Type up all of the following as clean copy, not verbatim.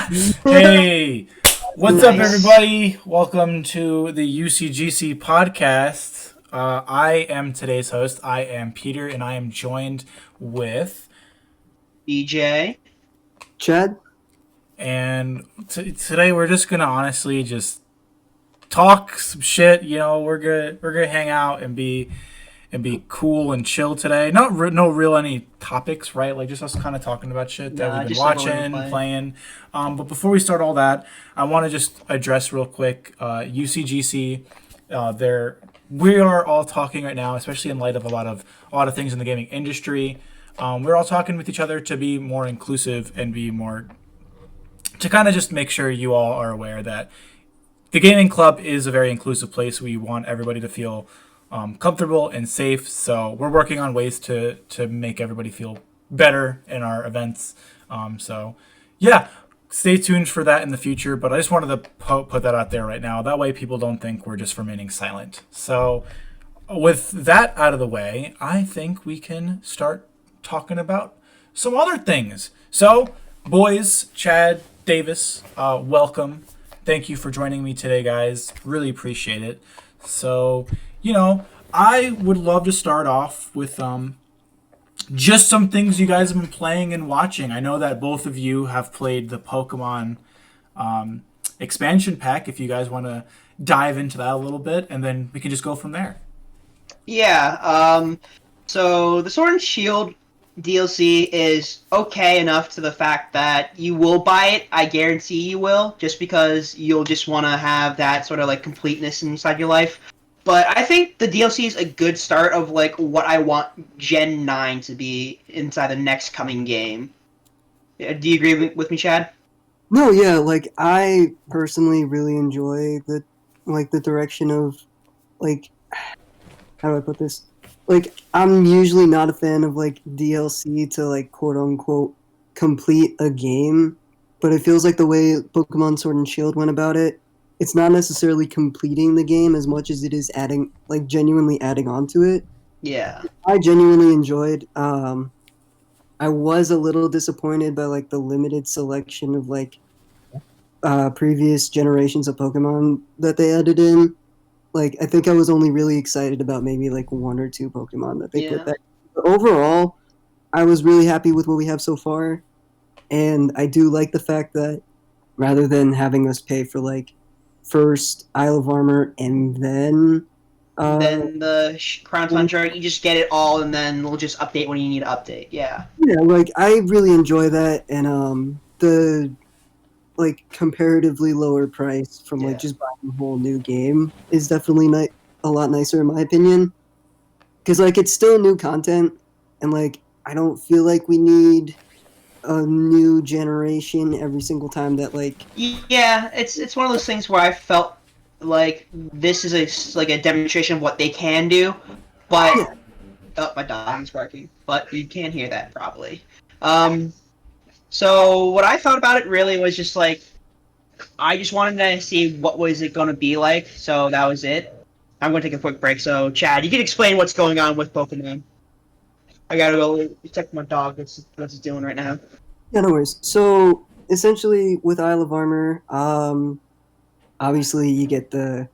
Hey, what's up, Nice. everybody? Welcome to the UCGC podcast. I am today's host. I am Peter, and I am joined with. BJ. Chad? And today we're just gonna honestly just talk some shit. We're gonna hang out and be cool and chill today. No real any topics, right? Like just us kind of talking about shit that we've Nah, been just like what we've been watching, playing. playing. But before we start all that, I want to just address real quick UCGC. We are all talking right now, especially in light of a lot of things in the gaming industry. We're all talking with each other to be more inclusive and be more to kind of just make sure you all are aware that the gaming club is a very inclusive place. We want everybody to feel comfortable and safe. So we're working on ways to make everybody feel better in our events. So yeah, stay tuned for that in the future. But I just wanted to put that out there right now. That way people don't think we're just remaining silent. So with that out of the way, I think we can start talking about some other things. So, boys, Chad, Davis, welcome. Thank you for joining me today, guys. Really appreciate it. So, I would love to start off with just some things you guys have been playing and watching. I know that both of you have played the Pokemon expansion pack. If you guys want to dive into that a little bit, and then we can just go from there. Yeah, so the Sword and Shield DLC is okay enough to the fact that you will buy it. I guarantee you will, just because you'll just want to have that sort of like completeness inside your life. But I think the DLC is a good start of like what I want Gen 9 to be inside the next coming game. Do you agree with me, Chad? No, yeah, like I personally really enjoy the direction of like how do I put this? Like I'm usually not a fan of like DLC to like quote unquote complete a game, but it feels like the way Pokemon Sword and Shield went about it, it's not necessarily completing the game as much as it is adding like genuinely adding on to it. Yeah. I genuinely enjoyed I was a little disappointed by like the limited selection of like previous generations of Pokemon that they added in. Like I think I was only really excited about maybe like one or two Pokemon that they put Yeah. back. But overall, I was really happy with what we have so far, and I do like the fact that rather than having us pay for like first Isle of Armor and then uh Then the Crown Tundra, you just get it all, and then we'll just update when you need to update. Yeah. yeah, like I really enjoy that, and the like comparatively lower price from like Yeah. just buying a whole new game is definitely a lot nicer in my opinion, because like it's still new content, and like I don't feel like we need a new generation every single time that like Yeah, it's one of those things where I felt like this is like a demonstration of what they can do, but yeah. oh, my dog is barking, but you can't hear that probably. Um, so what I thought about it really was just like I just wanted to see what was it gonna be like. So that was it. I'm gonna take a quick break. So Chad, you can explain what's going on with Pokemon. I gotta go check my dog. What's it doing right now? Yeah, no worries. So essentially with Isle of Armor, obviously you get the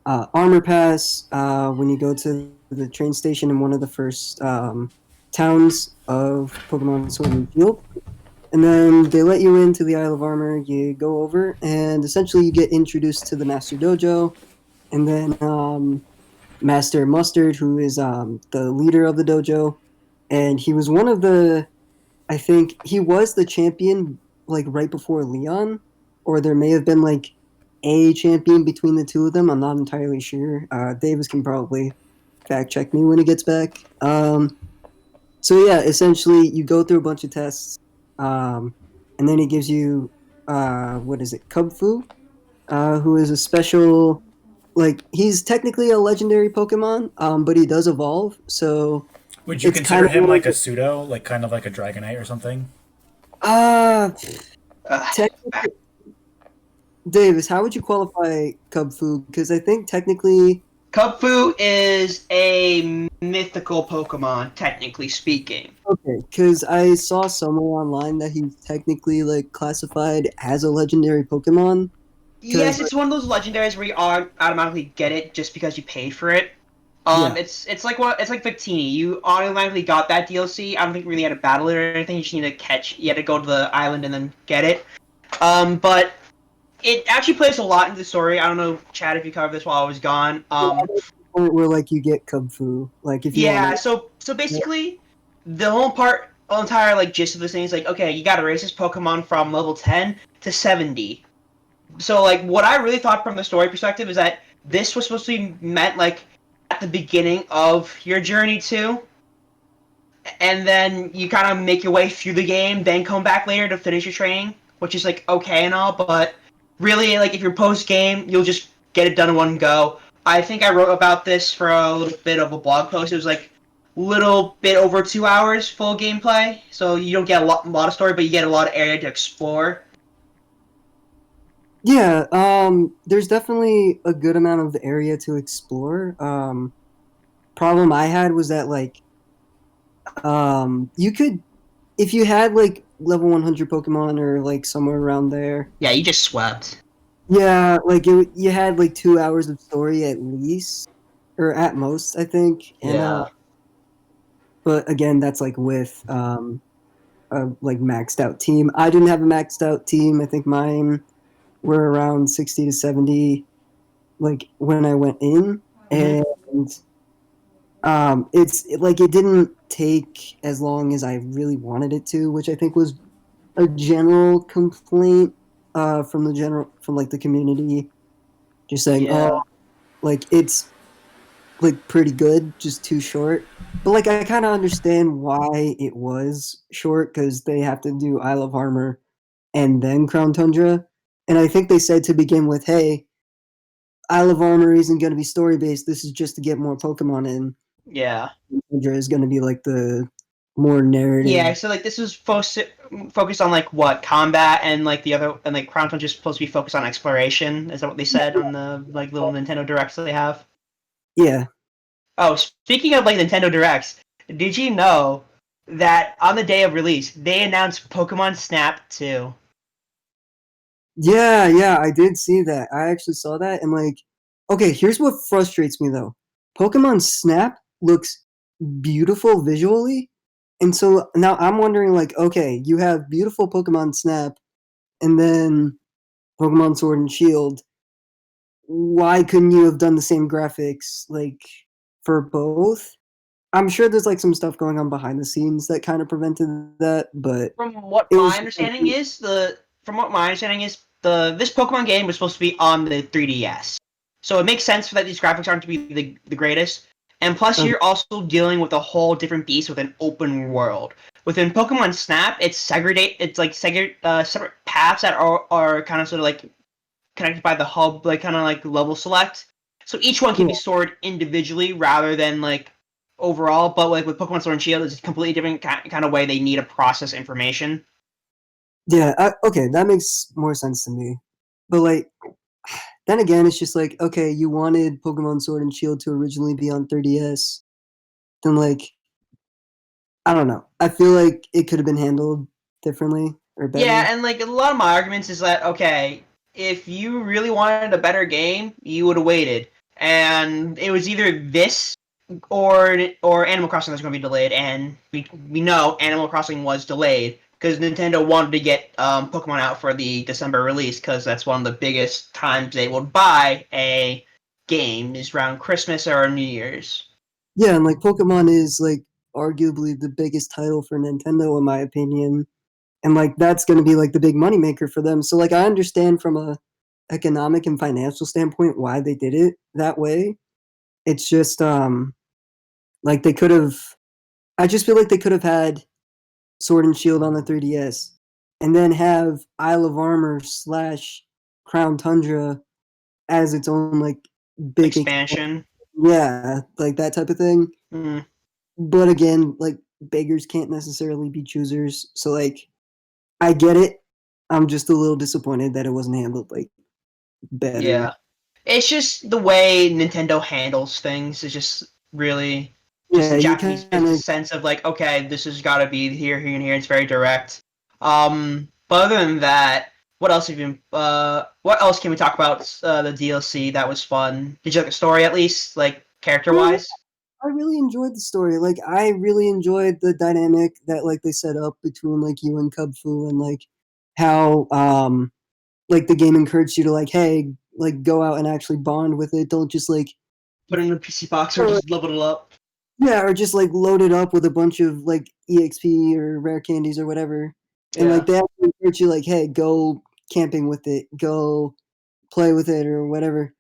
armor pass when you go to the train station in one of the first towns of Pokemon Sword and Shield. And then they let you into the Isle of Armor. You go over, and essentially you get introduced to the Master Dojo, and then Master Mustard, who is the leader of the dojo, and he was one of the. I think he was the champion like right before Leon, or there may have been like a champion between the two of them. I'm not entirely sure. Davis can probably fact check me when he gets back. So yeah, essentially you go through a bunch of tests, and then he gives you what is it, Cub Fu, who is a special like he's technically a legendary Pokemon, but he does evolve, so Would you it's kind consider of him like like a pseudo, like kind of like a Dragonite or something? uh Uh, technically Davis, how would you qualify Cub Fu? Because I think technically Kubfu is a mythical Pokemon, technically speaking. Okay, because I saw somewhere online that he's technically like classified as a legendary Pokemon. Yes, Because it's one of those legendaries where you automatically get it just because you paid for it. yeah, It's like Victini. You automatically got that DLC. I don't think you really had to battle it or anything. You just need to catch. You had to go to the island and then get it. But it actually plays a lot into the story. I don't know, Chad, if you covered this while I was gone. point where like you get Kung Fu, like if you want Yeah. to. So basically, the whole entire like gist of this thing is like, okay, you got to raise this Pokemon from level 10 to 70. So like, what I really thought from the story perspective is that this was supposed to be meant like at the beginning of your journey too, and then you kind of make your way through the game, then come back later to finish your training, which is like okay and all, but really like if you're post game, you'll just get it done in one go. I think I wrote about this for a little bit of a blog post. It was like little bit over 2 hours full gameplay, so you don't get a lot of story, but you get a lot of area to explore. Yeah, there's definitely a good amount of area to explore. Problem I had was that like you could if you had like level 100 Pokemon or like somewhere around there. Yeah, you just swept. Yeah, like you had like 2 hours of story at least, or at most, I think. And Yeah. but again, that's like with a like maxed out team. I didn't have a maxed out team. I think mine were around 60 to 70, like when I went in, Mm-hmm. and like it didn't take as long as I really wanted it to, which I think was a general complaint from like the community, just saying, oh, Yeah. like it's like pretty good, just too short. But like I kind of understand why it was short because they have to do Isle of Armor and then Crown Tundra, and I think they said to begin with, hey, Isle of Armor isn't going to be story based. This is just to get more Pokemon in. Yeah. Tundra is going to be like the more narrative. Yeah, so like this was focused on like what combat and like the other and like Crown Punch is supposed to be focused on exploration. Is that what they said on the like little Nintendo Directs that they have? Yeah, Oh, speaking of like Nintendo Directs, did you know that on the day of release they announced Pokemon Snap 2? yeah, I did see that. I actually saw that, and like, okay, here's what frustrates me though. Pokemon Snap looks beautiful visually, and so now I'm wondering, like, okay, you have beautiful Pokemon Snap, and then Pokemon Sword and Shield. Why couldn't you have done the same graphics, like, for both? I'm sure there's like some stuff going on behind the scenes that kind of prevented that, but From what it my was just like, understanding is, the this Pokemon game was supposed to be on the 3DS, so it makes sense for that these graphics aren't to be the greatest. And plus, okay, you're also dealing with a whole different beast with an open world. Within Pokemon Snap, it's segregate. It's like separate paths that are kind of sort of like connected by the hub, like kind of like level select. So each one can yeah, be stored individually rather than like overall. But like with Pokemon Sword and Shield, it's a completely different kind of way they need to process information. yeah, okay, that makes more sense to me. But like, then again, it's just like, okay, you wanted Pokemon Sword and Shield to originally be on 3DS, then like, I don't know. I feel like it could have been handled differently or Yeah, better. and like a lot of my arguments is that okay, if you really wanted a better game, you would have waited, and it was either this or Animal Crossing that's going to be delayed, and we know Animal Crossing was delayed because Nintendo wanted to get Pokemon out for the December release because that's one of the biggest times they would buy a game is around Christmas or New Year's. Yeah, and like Pokemon is like arguably the biggest title for Nintendo in my opinion. And like that's gonna be like the big moneymaker for them. So like I understand from a economic and financial standpoint why they did it that way. It's just like they could have I just feel like they could have had Sword and Shield on the 3DS and then have Isle of Armor slash Crown Tundra as its own like big Expansion. yeah, like that type of thing. Mm, But again, like beggars can't necessarily be choosers. So like I get it. I'm just a little disappointed that it wasn't handled like better. yeah. It's just the way Nintendo handles things is just really just the you Japanese kind business of sense of like, okay, this has got to be here, here, and here. It's very direct. But other than that, what else have you? What else can we talk about? The DLC that was fun. Did you like the story at least, like character wise? I really enjoyed the story. Like I really enjoyed the dynamic that like they set up between like you and Cub Fu and like how like the game encouraged you to like, hey, like go out and actually bond with it. Don't just like Put it in a PC box or just level it up. yeah, or just like load it up with a bunch of like EXP or rare candies or whatever. And Yeah. like they actually encourage you like, hey, go camping with it, go play with it or whatever.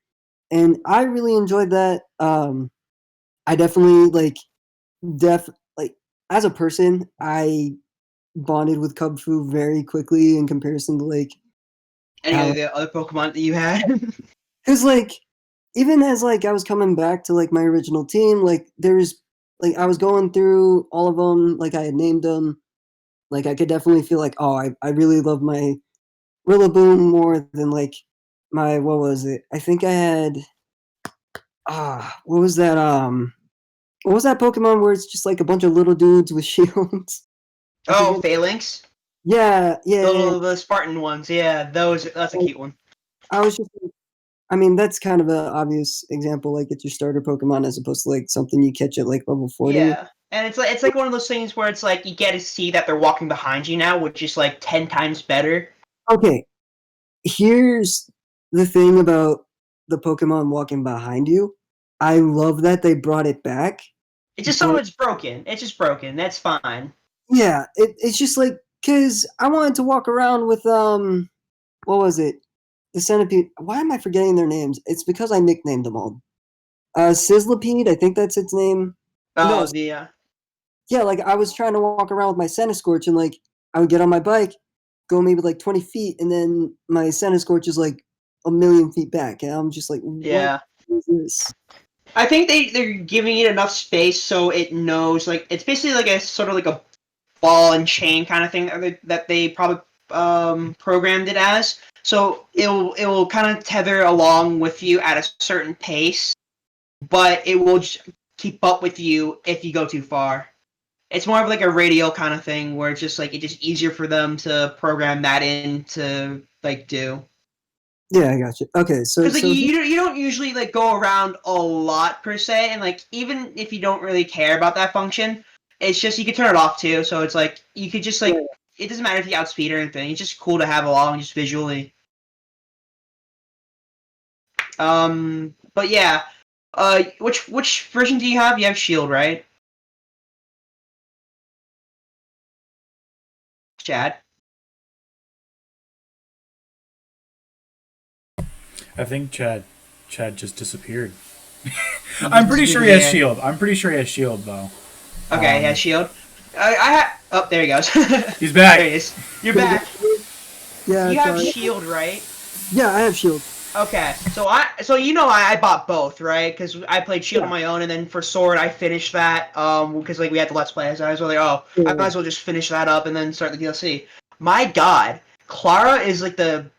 And I really enjoyed that. I definitely like as a person, I bonded with Cub Fu very quickly in comparison to like Any how of the other Pokemon that you had? because like even as like I was coming back to like my original team, like there's like I was going through all of them, like I had named them. Like I could definitely feel like, oh, I really love my Rillaboom more than like my what was it? I think I had what was that what was that Pokemon where it's just like a bunch of little dudes with shields? I Oh, forget. Phalanx. Yeah, yeah. The Spartan ones. Yeah, that's a cute one. I was just I mean, that's kind of an obvious example. Like, it's your starter Pokemon as opposed to like something you catch at like level 40. Yeah. And it's like one of those things where it's like you get to see that they're walking behind you now, which is like 10 times better. Okay, here's the thing about the Pokemon walking behind you. I love that they brought it back. It's just some of But it's broken. It's just broken. That's fine. yeah, it's just like because I wanted to walk around with what was it? The centipede. Why am I forgetting their names? It's because I nicknamed them all. Sizzlipede, I think that's its name. No, Oh, the yeah, like I was trying to walk around with my Centiskorch and like I would get on my bike, go maybe like 20 feet, and then my Centiskorch is like a million feet back. And I'm just like, what yeah. is this? I think they're giving it enough space so it knows like it's basically like a sort of like a ball and chain kind of thing that they probably programmed it as. So it will kind of tether along with you at a certain pace, but it will just keep up with you if you go too far. It's more of like a radial kind of thing where it's just like it's just easier for them to program that in to like do. Yeah, I got you. Okay, Because like you don't usually like go around a lot per se, and like even if you don't really care about that function, it's just you can turn it off too. So it's like you could just like it doesn't matter if you outspeed or anything. It's just cool to have along just visually. But yeah, which version do you have? You have Shield, right? Chad. I think Chad just disappeared. I'm pretty sure he has shield. I'm pretty sure he has shield though. Okay, yeah, Shield. Oh, there he goes. He's back. There he is. You're back. yeah, You have sorry. Shield, right? Yeah, I have Shield. Okay, so you know I bought both, right? Because I played Shield on my own, and then for Sword I finished that because like we had the Let's Play, so I was like, oh, I might as well just finish that up and then start the DLC. My God, Clara is like the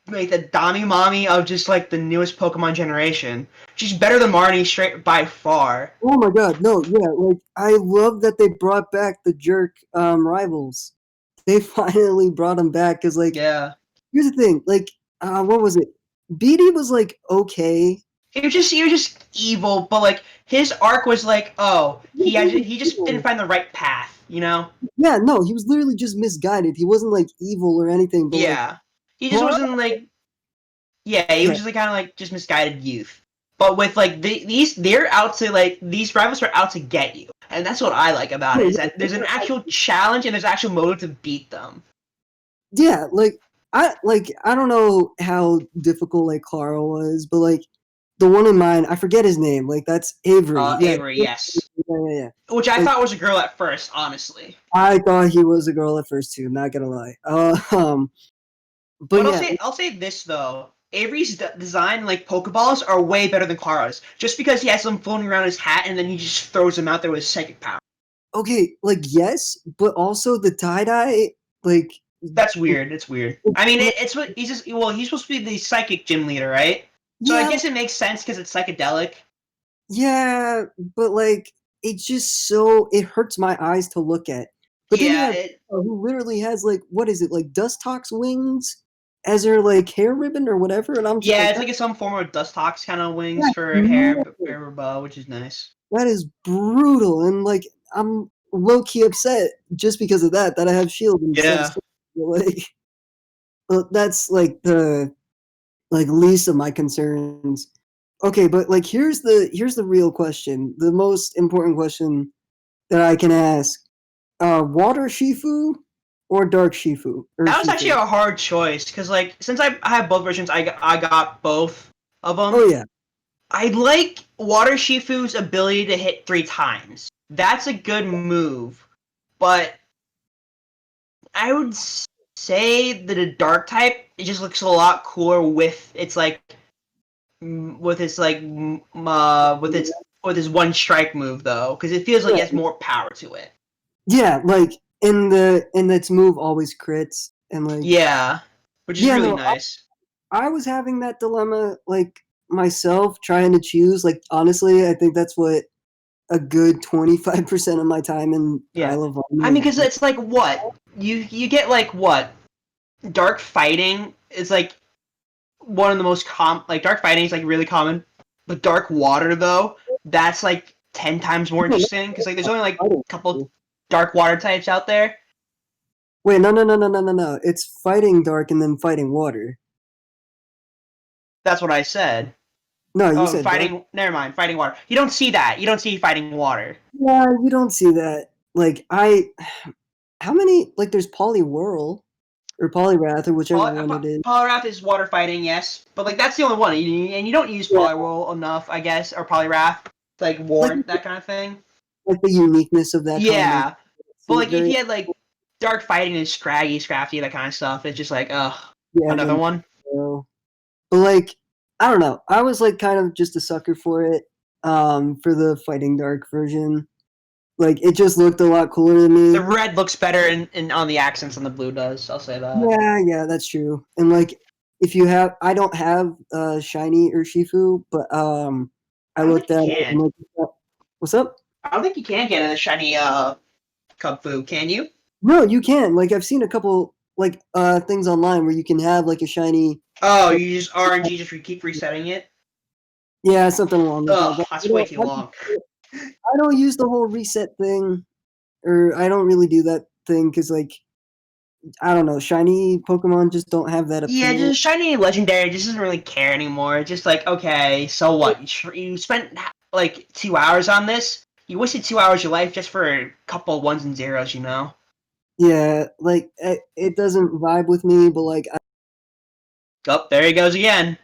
Dami Mommy of just like the newest Pokemon generation. She's better than Marnie straight by far. Oh my god, no, yeah, like I love that they brought back the jerk rivals. They finally brought them back because like Yeah. here's the thing, like what was it? BD was like okay. He was just evil, but like his arc was like, oh, he just didn't find the right path, you know? Yeah, no, he was literally just misguided. He wasn't like evil or anything, but like Yeah. He just wasn't like yeah, he was just like kind of like just misguided youth. But with like they're out to like these rivals are out to get you, and that's what I like about it is that there's an actual challenge and there's actual motive to beat them. yeah, I don't know how difficult like Clara was, but like the one in mine, I forget his name. Like that's Avery. Yeah, Avery, yes. yeah. Which I Like, thought was a girl at first, honestly. I thought he was a girl at first too. Not gonna lie. But But yeah, I'll say this though. Avery's design, like Pokeballs, are way better than Clara's. Just because he has them floating around his hat and then he just throws them out there with psychic power. okay, like yes, but also the tie dye, like That's weird. It's weird. I mean, it's what he's just. Well, he's supposed to be the psychic gym leader, right? So I Yeah, guess it makes sense because it's psychedelic. yeah, but like it's just it hurts my eyes to look at. But then you Yeah, have who literally has like what is it like dust tox wings as her like hair ribbon or whatever, and I'm just yeah, like it's like some form of dust tox kind of wings that's for hair, massive. hair bow, which is nice. That is brutal, and like I'm low key upset just because of that I have shield instead of Yeah. Sword. Like well, that's like the like least of my concerns. Okay, but like here's the real question, the most important question that I can ask: water Shifu or dark Shifu or That was actually Shifu? a hard choice because, like, since I have both versions, I got both of them. Oh yeah, I like Water Shifu's ability to hit 3 times. That's a good move, but I would say that a dark type it just looks a lot cooler with its like with its one strike move though, because it feels like it has yeah, more power to it. yeah. Like in its move always crits and like Yeah, which is yeah really no nice. I was having that dilemma like myself trying to choose. Like honestly, I think that's what a good 25% of my time in Yeah, Isle of I mean, Armor. because it's like what you get like what dark fighting is like one of the most like dark fighting is like really common, but dark water though that's like 10 times more interesting because like there's only like a couple dark water types out there. Wait, no. It's fighting dark and then fighting water. That's what I said. No, you Oh, said dark. fighting. Never mind. Fighting water. You don't see that. You don't see fighting water. Yeah, you don't see that. Like how many? Like there's Poliwhirl or Poliwrath or whichever one it is. Poliwrath is water fighting, yes, but like that's the only one, and you don't use Yeah, Poliwhirl enough, I guess, or Poliwrath to like like warrant that kind of thing. like the uniqueness of that kind makes Yeah, but see it like if very you had like dark fighting and scraggy, scrafty, that kind of stuff, it's just like, ugh, yeah. another Then one. but like I don't know. I was like kind of just a sucker for it. For the fighting dark version. Like it just looked a lot cooler to The me. red looks better in on the accents than the blue does. I'll say that. Yeah, that's true. And like if you have I don't have shiny or Shifu, but I I don't think looked you at it and can. like what's up? I don't think you can get a shiny Kung Fu, can you? No, you can. Like I've seen a couple like things online where you can have like a shiny Oh, you just RNG just keep resetting it. yeah, something along those lines. Ugh, that's way too long. I don't use the whole reset thing or I don't really do that thing cuz like I don't know, shiny Pokemon just don't have that Yeah, appeal. just shiny legendary just doesn't really care anymore. It's just like, okay, so what? You spent like 2 hours on this. You wasted 2 hours of your life just for a couple of ones and zeros, you know? Yeah, like it doesn't vibe with me, but like Oh, there he goes again.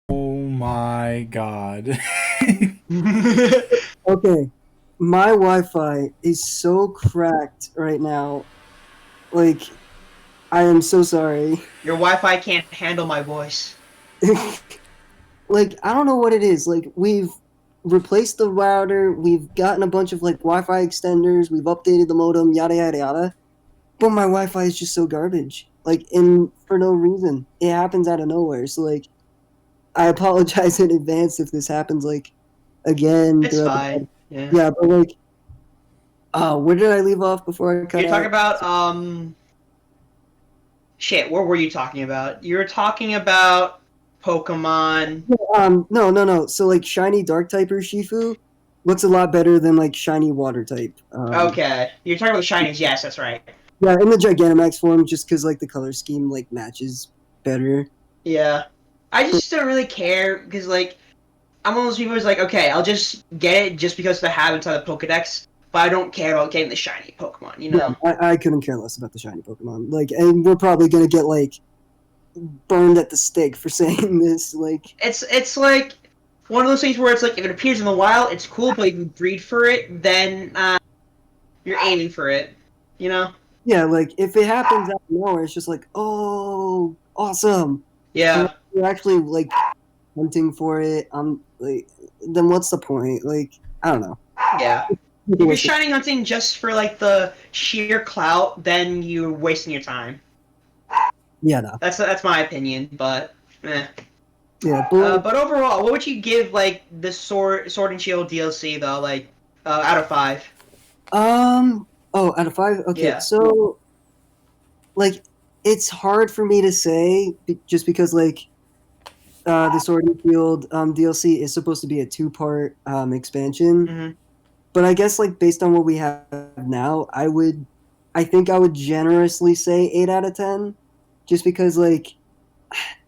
Oh my god. okay, my Wi-Fi is so cracked right now. Like I am so sorry. Your Wi-Fi can't handle my voice. Like I don't know what it is. Like we've replaced the router, we've gotten a bunch of like Wi-Fi extenders, we've updated the modem, yada yada yada. But my Wi-Fi is just so garbage. Like in for no reason. It happens out of nowhere. So like I apologize in advance if this happens like again It's throughout the fine. pod. Yeah. Yeah, but like where did I leave off before I cut You're talking out? about shit, what were you talking about? You were talking about Pokemon. No. So like shiny dark type Urshifu looks a lot better than like shiny water type. Okay. You're talking about the shinies, yes, that's right. Yeah, in the Gigantamax form, just because like the color scheme like matches better. Yeah. I just don't really care because like I'm one of those people who's like, okay, I'll just get it just because they have inside the Pokedex, but I don't care about getting the shiny Pokemon, you Yeah, know? I couldn't care less about the shiny Pokemon. Like, and we're probably gonna get like burned at the stake for saying this. Like, It's like one of those things where it's like if it appears in the wild, it's cool, but if you breed for it, then you're aiming for it, you know? yeah, like if it happens out of nowhere, it's just like, oh, awesome. But like, Yeah, you're actually like hunting for it. Like, then what's the point? Like, I don't know. yeah. If you're shiny hunting just for like the sheer clout, then you're wasting your time. Yeah, no. That's my opinion, but eh. Yeah, but But overall, what would you give like the Sword and Shield DLC though? Like, out of 5? out of 5. Okay, Yeah. so like it's hard for me to say just because like the Sword and Shield DLC is supposed to be a 2-part expansion. Hmm. But I guess like based on what we have now, I think I would generously say 8 out of 10, just because like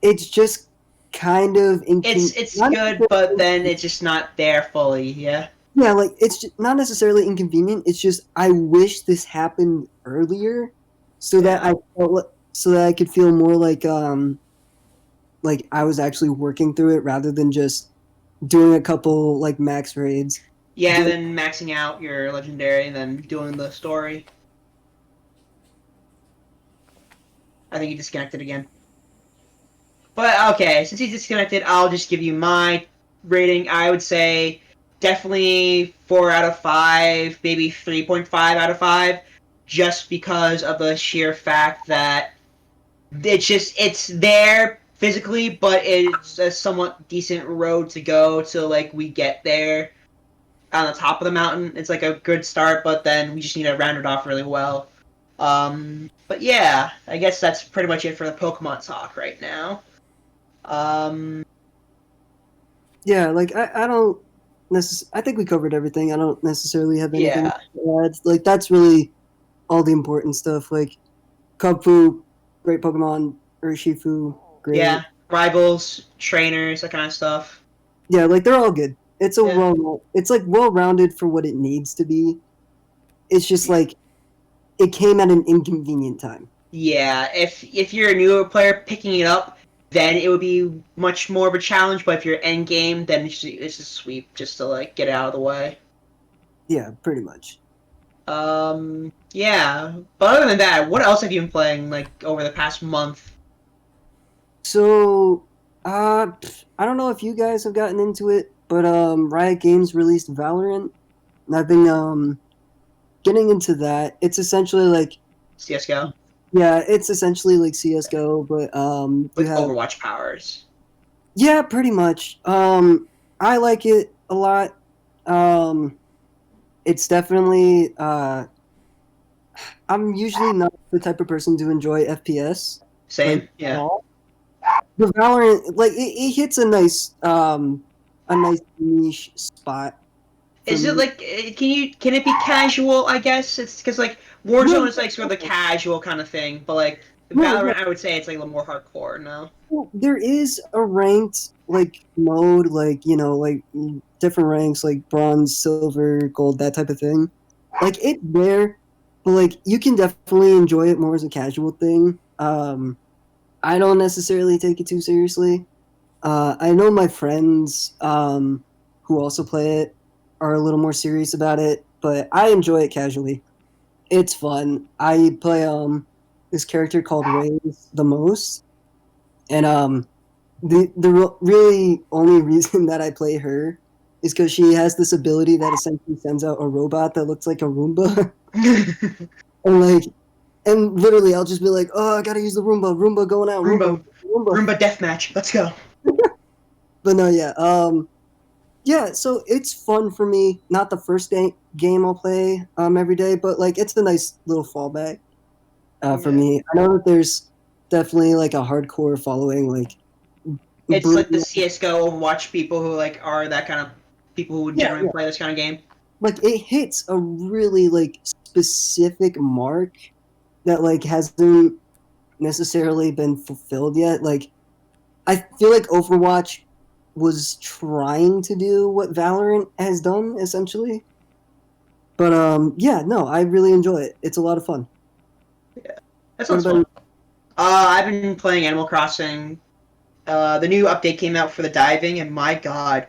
it's just kind of It's good, but then it's just not there fully. Yeah. yeah, like it's just not necessarily inconvenient. It's just I wish this happened earlier, so that Yeah. so that I could feel more like I was actually working through it rather than just doing a couple like max raids. Yeah, Doing, then maxing out your legendary and then doing the story. I think you disconnected again. But okay, since he's disconnected, I'll just give you my rating. I would say definitely 4 out of 5, maybe 3.5 out of 5, just because of the sheer fact that it's there physically, but it's a somewhat decent road to go till like we get there on the top of the mountain. It's like a good start, but then we just need to round it off really well. But yeah, I guess that's pretty much it for the Pokemon talk right now. Um, yeah, like I don't I think we covered everything. I don't necessarily have anything yeah, to add. Like that's really all the important stuff. Like Kubfu, great Pokemon. Urshifu, great. yeah, rivals, trainers, that kind of stuff. Yeah, like they're all good. Yeah, It's like well rounded for what it needs to be. It's just like it came at an inconvenient time. yeah. If you're a newer player picking it up, then it would be much more of a challenge. But if you're end game, then it's a sweep just to like get it out of the way. Yeah, pretty much. Yeah. But other than that, what else have you been playing like over the past month? So, I don't know if you guys have gotten into it, but Riot Games released Valorant, and I've been getting into that. It's essentially like CS:GO yeah, it's essentially like CS:GO, but you with have Overwatch powers. yeah, pretty much. I like it a lot. Um, it's definitely I'm usually not the type of person to enjoy FPS like Same. at Yeah. all. The Valorant like it hits a nice niche spot for Is it me. like can it be casual? I guess it's because like Warzone No, is like sort of the casual kind of thing, but like no, Valorant, I would say it's like a little more hardcore. No. no. There is a ranked like mode, like like different ranks, like bronze, silver, gold, that type of thing. Like it's there, but like you can definitely enjoy it more as a casual thing. I don't necessarily take it too seriously. I know my friends who also play it are a little more serious about it, but I enjoy it casually. It's fun. I play this character called Raze the most, and really only reason that I play her is because she has this ability that essentially sends out a robot that looks like a Roomba, and like and literally I'll just be like, oh, I gotta use the Roomba, Roomba going out, Roomba, Roomba Roomba. Roomba deathmatch. Let's go. But no, yeah, yeah. So it's fun for me. Not the first game I'll play every day, but like it's a nice little fallback for Yeah. me. I know that there's definitely like a hardcore following, like It's like the brutal. CS:GO Overwatch people who like are that kind of people who would Yeah, generally yeah. play this kind of game. Like it hits a really like specific mark that like hasn't necessarily been fulfilled yet. Like I feel like Overwatch was trying to do what Valorant has done essentially. But yeah, no, I really enjoy it. It's a lot of fun. Yeah, that What sounds about fun. you? I've been playing Animal Crossing. The new update came out for the diving, and my god,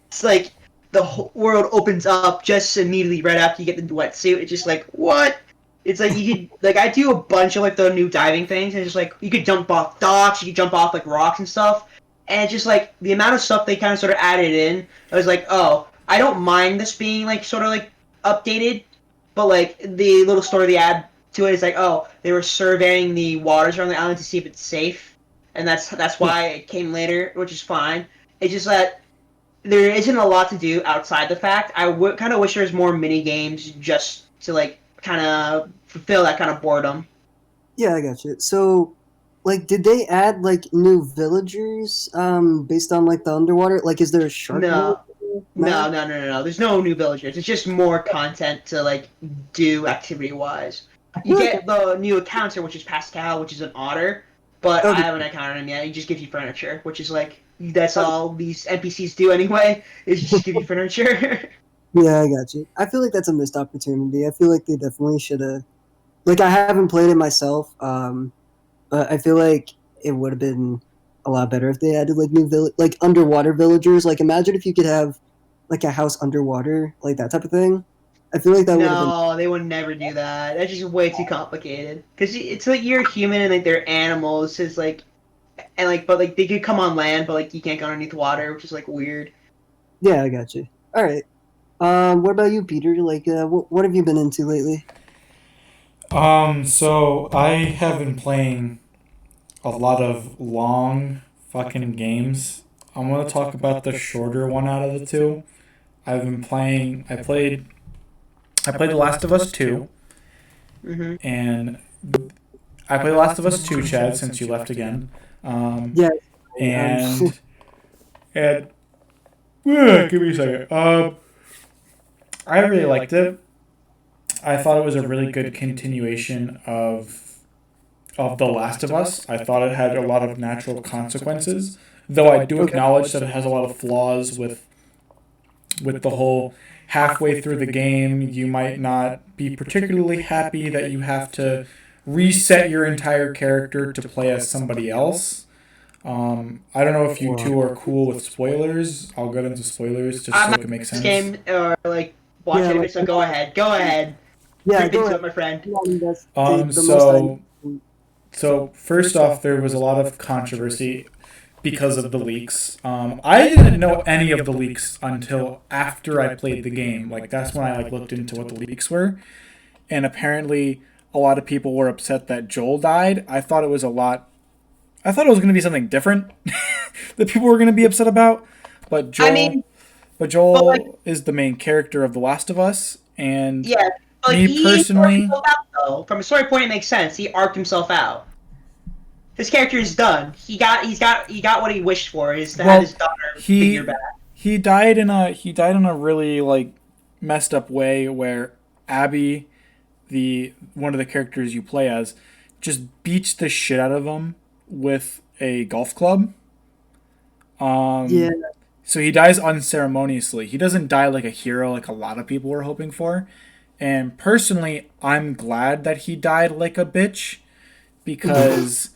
it's like the whole world opens up just immediately right after you get the wetsuit. It's just like what? It's like you could like I do a bunch of like the new diving things, and it's just like you could jump off docks, you could jump off like rocks and stuff, and it's just like the amount of stuff they kind of sort of added in. I was like, oh, I don't mind this being like sort of like updated, but like the little story they add to it is like, oh, they were surveying the waters around the island to see if it's safe, and that's why it came later, which is fine. It's just that there isn't a lot to do outside the fact. I would kind of wish there was more mini games just to like kind of fulfill that kind of boredom. Yeah, I got you. So, like, did they add like new villagers based on like the underwater? Like, is there a shark villager? No, No. no. There's no new villagers. It's just more content to like do activity wise. I You feel like get the new encounter, which is Pascal, which is an otter, but I okay. haven't encountered him yet. He just gives you furniture, which is like that's all these NPCs do anyway. Is just give you furniture. Yeah, I got you. I feel like that's a missed opportunity. I feel like they definitely should have. Like, I haven't played it myself, but I feel like it would have been a lot better if they added like new like underwater villagers. Like, imagine if you could have like a house underwater, like that type of thing. I feel like that would have been. No, they would never do that. That's just way too complicated. Cause it's like you're human and like they're animals. It's like and like but like they could come on land, but like you can't go underneath water, which is like weird. Yeah, I got you. All right. What about you, Peter? Like, what have you been into lately? So I have been playing a lot of long fucking games. I'm gonna talk about the shorter one out of the two. I've been playing. I played The Last of Us 2, Hmm. and I played The Last of Us 2, Chad, since you left again. Um, Yeah. and and give me a second. I really liked it. I thought it was a really good continuation of The Last of Us. I thought it had a lot of natural consequences, though I do Okay. acknowledge that it has a lot of flaws with the whole halfway through the game you might not be particularly happy that you have to reset your entire character to play as somebody else. I don't know if you two are cool with spoilers. I'll get into spoilers just so I'm it not can make this sense. game or like watch Yeah, anime, like so go ahead. Go ahead. yeah. Rip Go into ahead. it, my friend. Yeah, I mean, that's Um, the most I. so so first off, there was a lot of controversy because of the leaks. I didn't know any of the leaks until after I played the game. Like that's when I like looked into what the leaks were, and apparently a lot of people were upset that Joel died. I thought it was a lot. I thought it was going to be something different that people were going to be upset about, but I mean, but like Joel is the main character of The Last of Us, and yeah, but like me he arced personally, himself out though. From a story point, it makes sense. He arced himself out. His character is done. He got what he wished for. Is to have his well, daughter figure he back. he died in a really like messed up way where Abby, the one of the characters you play as, just beats the shit out of him with a golf club. Yeah. So he dies unceremoniously. He doesn't die like a hero like a lot of people were hoping for. And personally, I'm glad that he died like a bitch because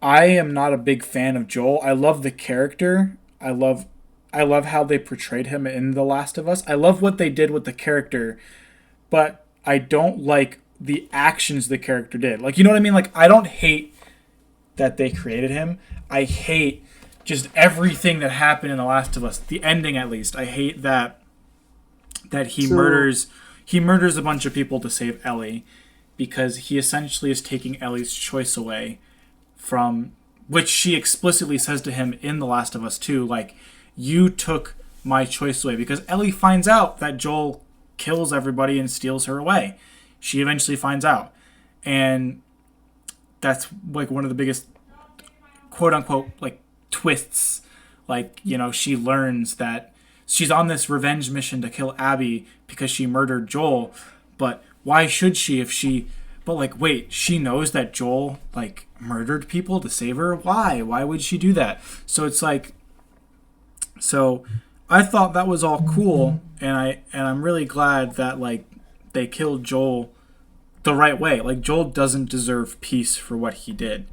I am not a big fan of Joel. I love the character. I love how they portrayed him in The Last of Us. I love what they did with the character, but I don't like the actions the character did. Like you know what I mean? Like I don't hate that they created him. I hate just everything that happened in The Last of Us. The ending at least. I hate that So he murders a bunch of people to save Ellie because he essentially is taking Ellie's choice away from which she explicitly says to him in The Last of Us 2, like, you took my choice away because Ellie finds out that Joel kills everybody and steals her away. She eventually finds out. And that's like one of the biggest quote unquote like twists. Like, you know, she learns that she's on this revenge mission to kill Abby because she murdered Joel, but why should she if she but like wait, she knows that Joel like murdered people to save her? Why would she do that? So it's like so I thought that was all cool and I'm really glad that like they killed Joel the right way. Like Joel doesn't deserve peace for what he did.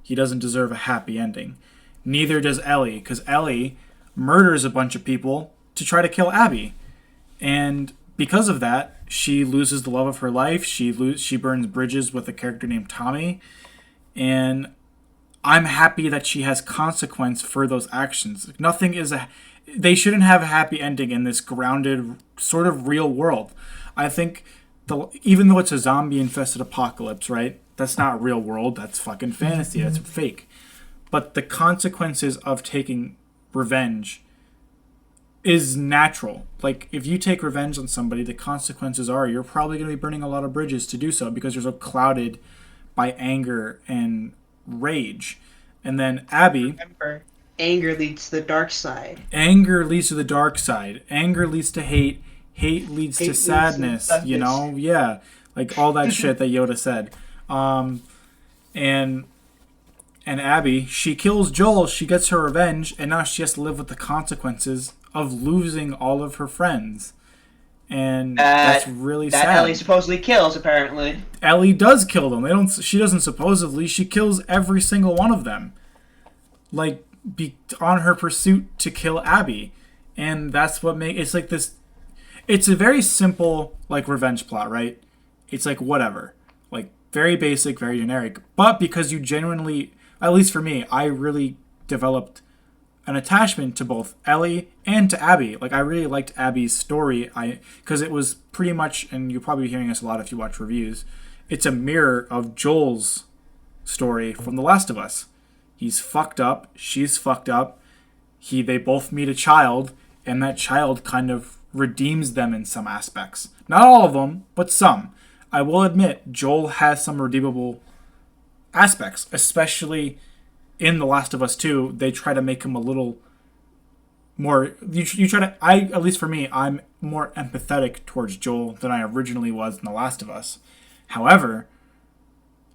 He doesn't deserve a happy ending. Neither does Ellie, because Ellie murders a bunch of people to try to kill Abby, and because of that, she loses the love of her life. She burns bridges with a character named Tommy, and I'm happy that she has consequence for those actions. Nothing is a they shouldn't have a happy ending in this grounded sort of real world. I think even though it's a zombie infested apocalypse, right? That's not real world. That's fucking fantasy. That's fake. But the consequences of taking revenge is natural. Like, if you take revenge on somebody, the consequences are you're probably going to be burning a lot of bridges to do so because you're so clouded by anger and rage. And then Abby... Remember, anger leads to the dark side. Anger leads to the dark side. Anger leads to hate. Hate leads to Hate leads to sadness, sadness. you know? Yeah. Like, all that shit that Yoda said. And Abby, she kills Joel, she gets her revenge, and now she has to live with the consequences of losing all of her friends. And that's really sad. That Ellie supposedly kills, apparently. Ellie does kill them. She doesn't supposedly. She kills every single one of them. Like, on her pursuit to kill Abby. And that's what it's like this... It's a very simple, like, revenge plot, right? It's like, whatever. Like, very basic, very generic. But because you genuinely... At least for me, I really developed an attachment to both Ellie and to Abby. Like, I really liked Abby's story, because it was pretty much, and you'll probably be hearing this a lot if you watch reviews, it's a mirror of Joel's story from The Last of Us. He's fucked up, she's fucked up, they both meet a child, and that child kind of redeems them in some aspects. Not all of them, but some. I will admit, Joel has some redeemable aspects, especially in The Last of Us 2. They try to make him a little more... You try to... at least for me, I'm more empathetic towards Joel than I originally was in The Last of Us. However,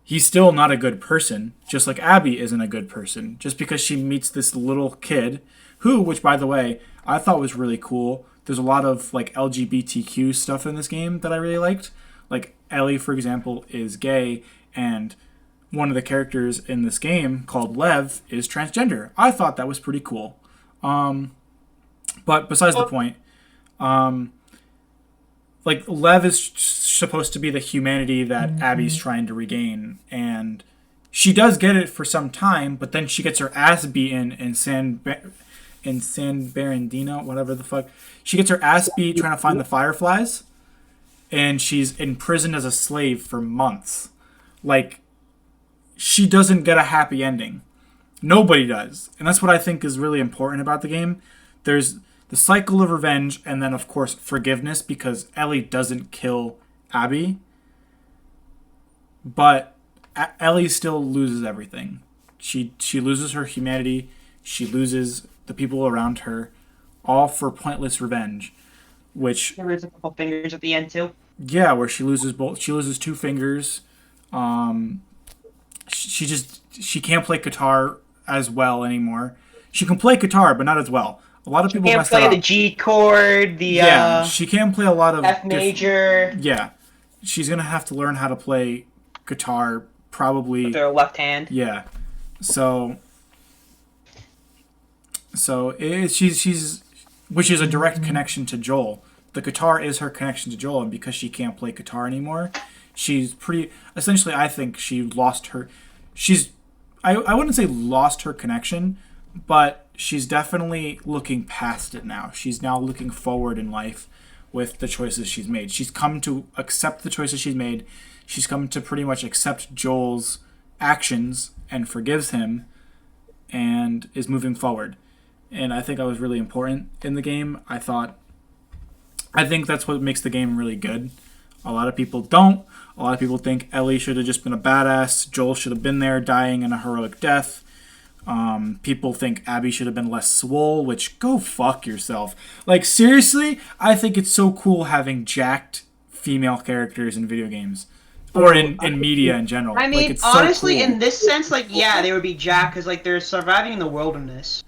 he's still not a good person, just like Abby isn't a good person. Just because she meets this little kid, which, by the way, I thought was really cool. There's a lot of, like, LGBTQ stuff in this game that I really liked. Like, Ellie, for example, is gay, and one of the characters in this game, called Lev, is transgender. I thought that was pretty cool. But besides the point, like, Lev is supposed to be the humanity that Abby's trying to regain, and she does get it for some time, but then she gets her ass beaten in San Bernardino, whatever the fuck. She gets her ass beat trying to find the Fireflies, and she's imprisoned as a slave for months. Like, she doesn't get a happy ending. Nobody does. And that's what I think is really important about the game. There's the cycle of revenge, and then, of course, forgiveness, because Ellie doesn't kill Abby. But Ellie still loses everything. She loses her humanity. She loses the people around her, all for pointless revenge. Which... There is a couple fingers at the end, too. Yeah, where she loses both. She loses 2 fingers. She can't play guitar as well anymore. She can play guitar, but not as well. A lot of people mess that up. She can't play the G chord, she can play a lot of F major. Yeah, she's gonna have to learn how to play guitar, probably with her left hand. Yeah, so she's which is a direct connection to Joel. The guitar is her connection to Joel, and because she can't play guitar anymore, she's pretty... Essentially, I think she lost her... I wouldn't say lost her connection, but she's definitely looking past it now. She's now looking forward in life with the choices she's made. She's come to accept the choices she's made. She's come to pretty much accept Joel's actions and forgives him and is moving forward. And I think that was really important in the game. I think that's what makes the game really good. A lot of people don't. A lot of people think Ellie should have just been a badass. Joel should have been there dying in a heroic death. People think Abby should have been less swole, which, go fuck yourself. Like, seriously, I think it's so cool having jacked female characters in video games. Or in media in general. I mean, like, it's honestly, so cool. in this sense, like, yeah, they would be jacked because, like, they're surviving in the wilderness.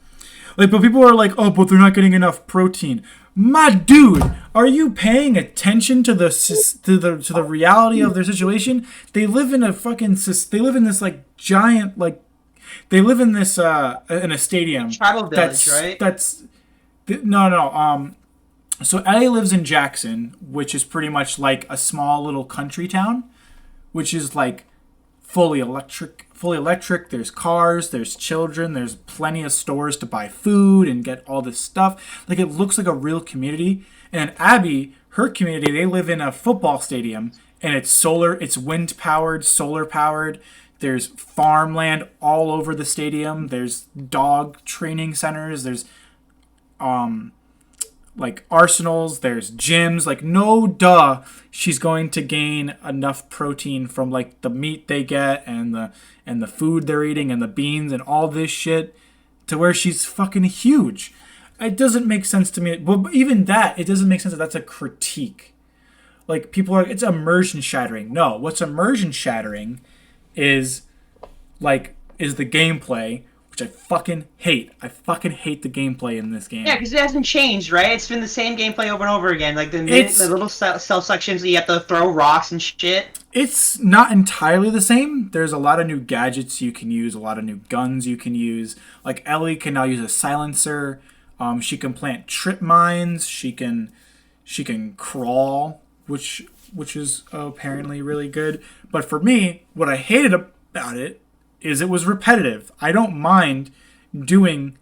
Like, but people are like, oh, but they're not getting enough protein. My dude, are you paying attention to the reality of their situation? They live in this like giant, like, they live in this in a stadium. Tribal village, right? No. So Ellie lives in Jackson, which is pretty much like a small little country town, which is like fully electric. There's cars, there's children, there's plenty of stores to buy food and get all this stuff. Like, it looks like a real community. And Abby, her community, they live in a football stadium, and it's wind powered, solar powered. There's farmland all over the stadium. There's dog training centers. There's like arsenals. There's gyms. Like, no duh, she's going to gain enough protein from like the meat they get and the food they're eating and the beans and all this shit to where she's fucking huge. It doesn't make sense to me. But even that, it doesn't make sense that that's a critique. Like, people are, it's immersion shattering. No, what's immersion shattering is the gameplay, which I fucking hate. I fucking hate the gameplay in this game. Yeah, because it hasn't changed, right? It's been the same gameplay over and over again. Like the little cell sections that you have to throw rocks and shit. It's not entirely the same. There's a lot of new gadgets you can use, a lot of new guns you can use. Like, Ellie can now use a silencer. She can plant trip mines. She can crawl, which is apparently really good. But for me, what I hated about it is it was repetitive. I don't mind doing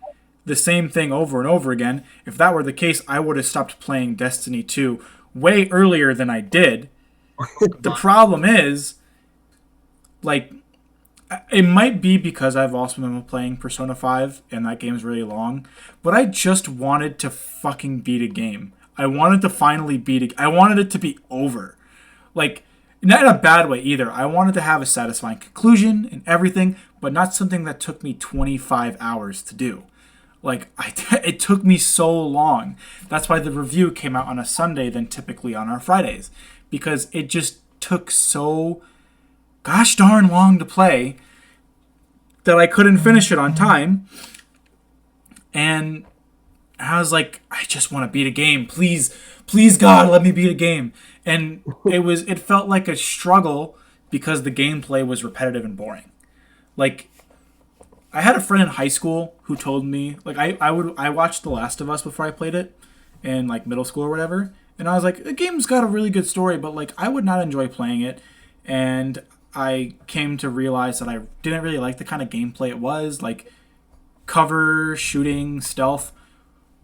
the same thing over and over again. If that were the case, I would have stopped playing Destiny 2 way earlier than I did. The problem is, like, it might be because I've also been playing Persona 5 and that game's really long, but I just wanted to fucking beat a game. I wanted to finally I wanted it to be over. Like, not in a bad way either. I wanted to have a satisfying conclusion and everything, but not something that took me 25 hours to do. Like, it took me so long. That's why the review came out on a Sunday than typically on our Fridays. Because it just took so gosh darn long to play that I couldn't finish it on time. And I was like, I just want to beat a game. Please, please God, let me beat a game. And it felt like a struggle because the gameplay was repetitive and boring. Like, I had a friend in high school who told me, like, I watched The Last of Us before I played it in like middle school or whatever. And I was like, the game's got a really good story, but like I would not enjoy playing it. And I came to realize that I didn't really like the kind of gameplay it was, like cover, shooting, stealth.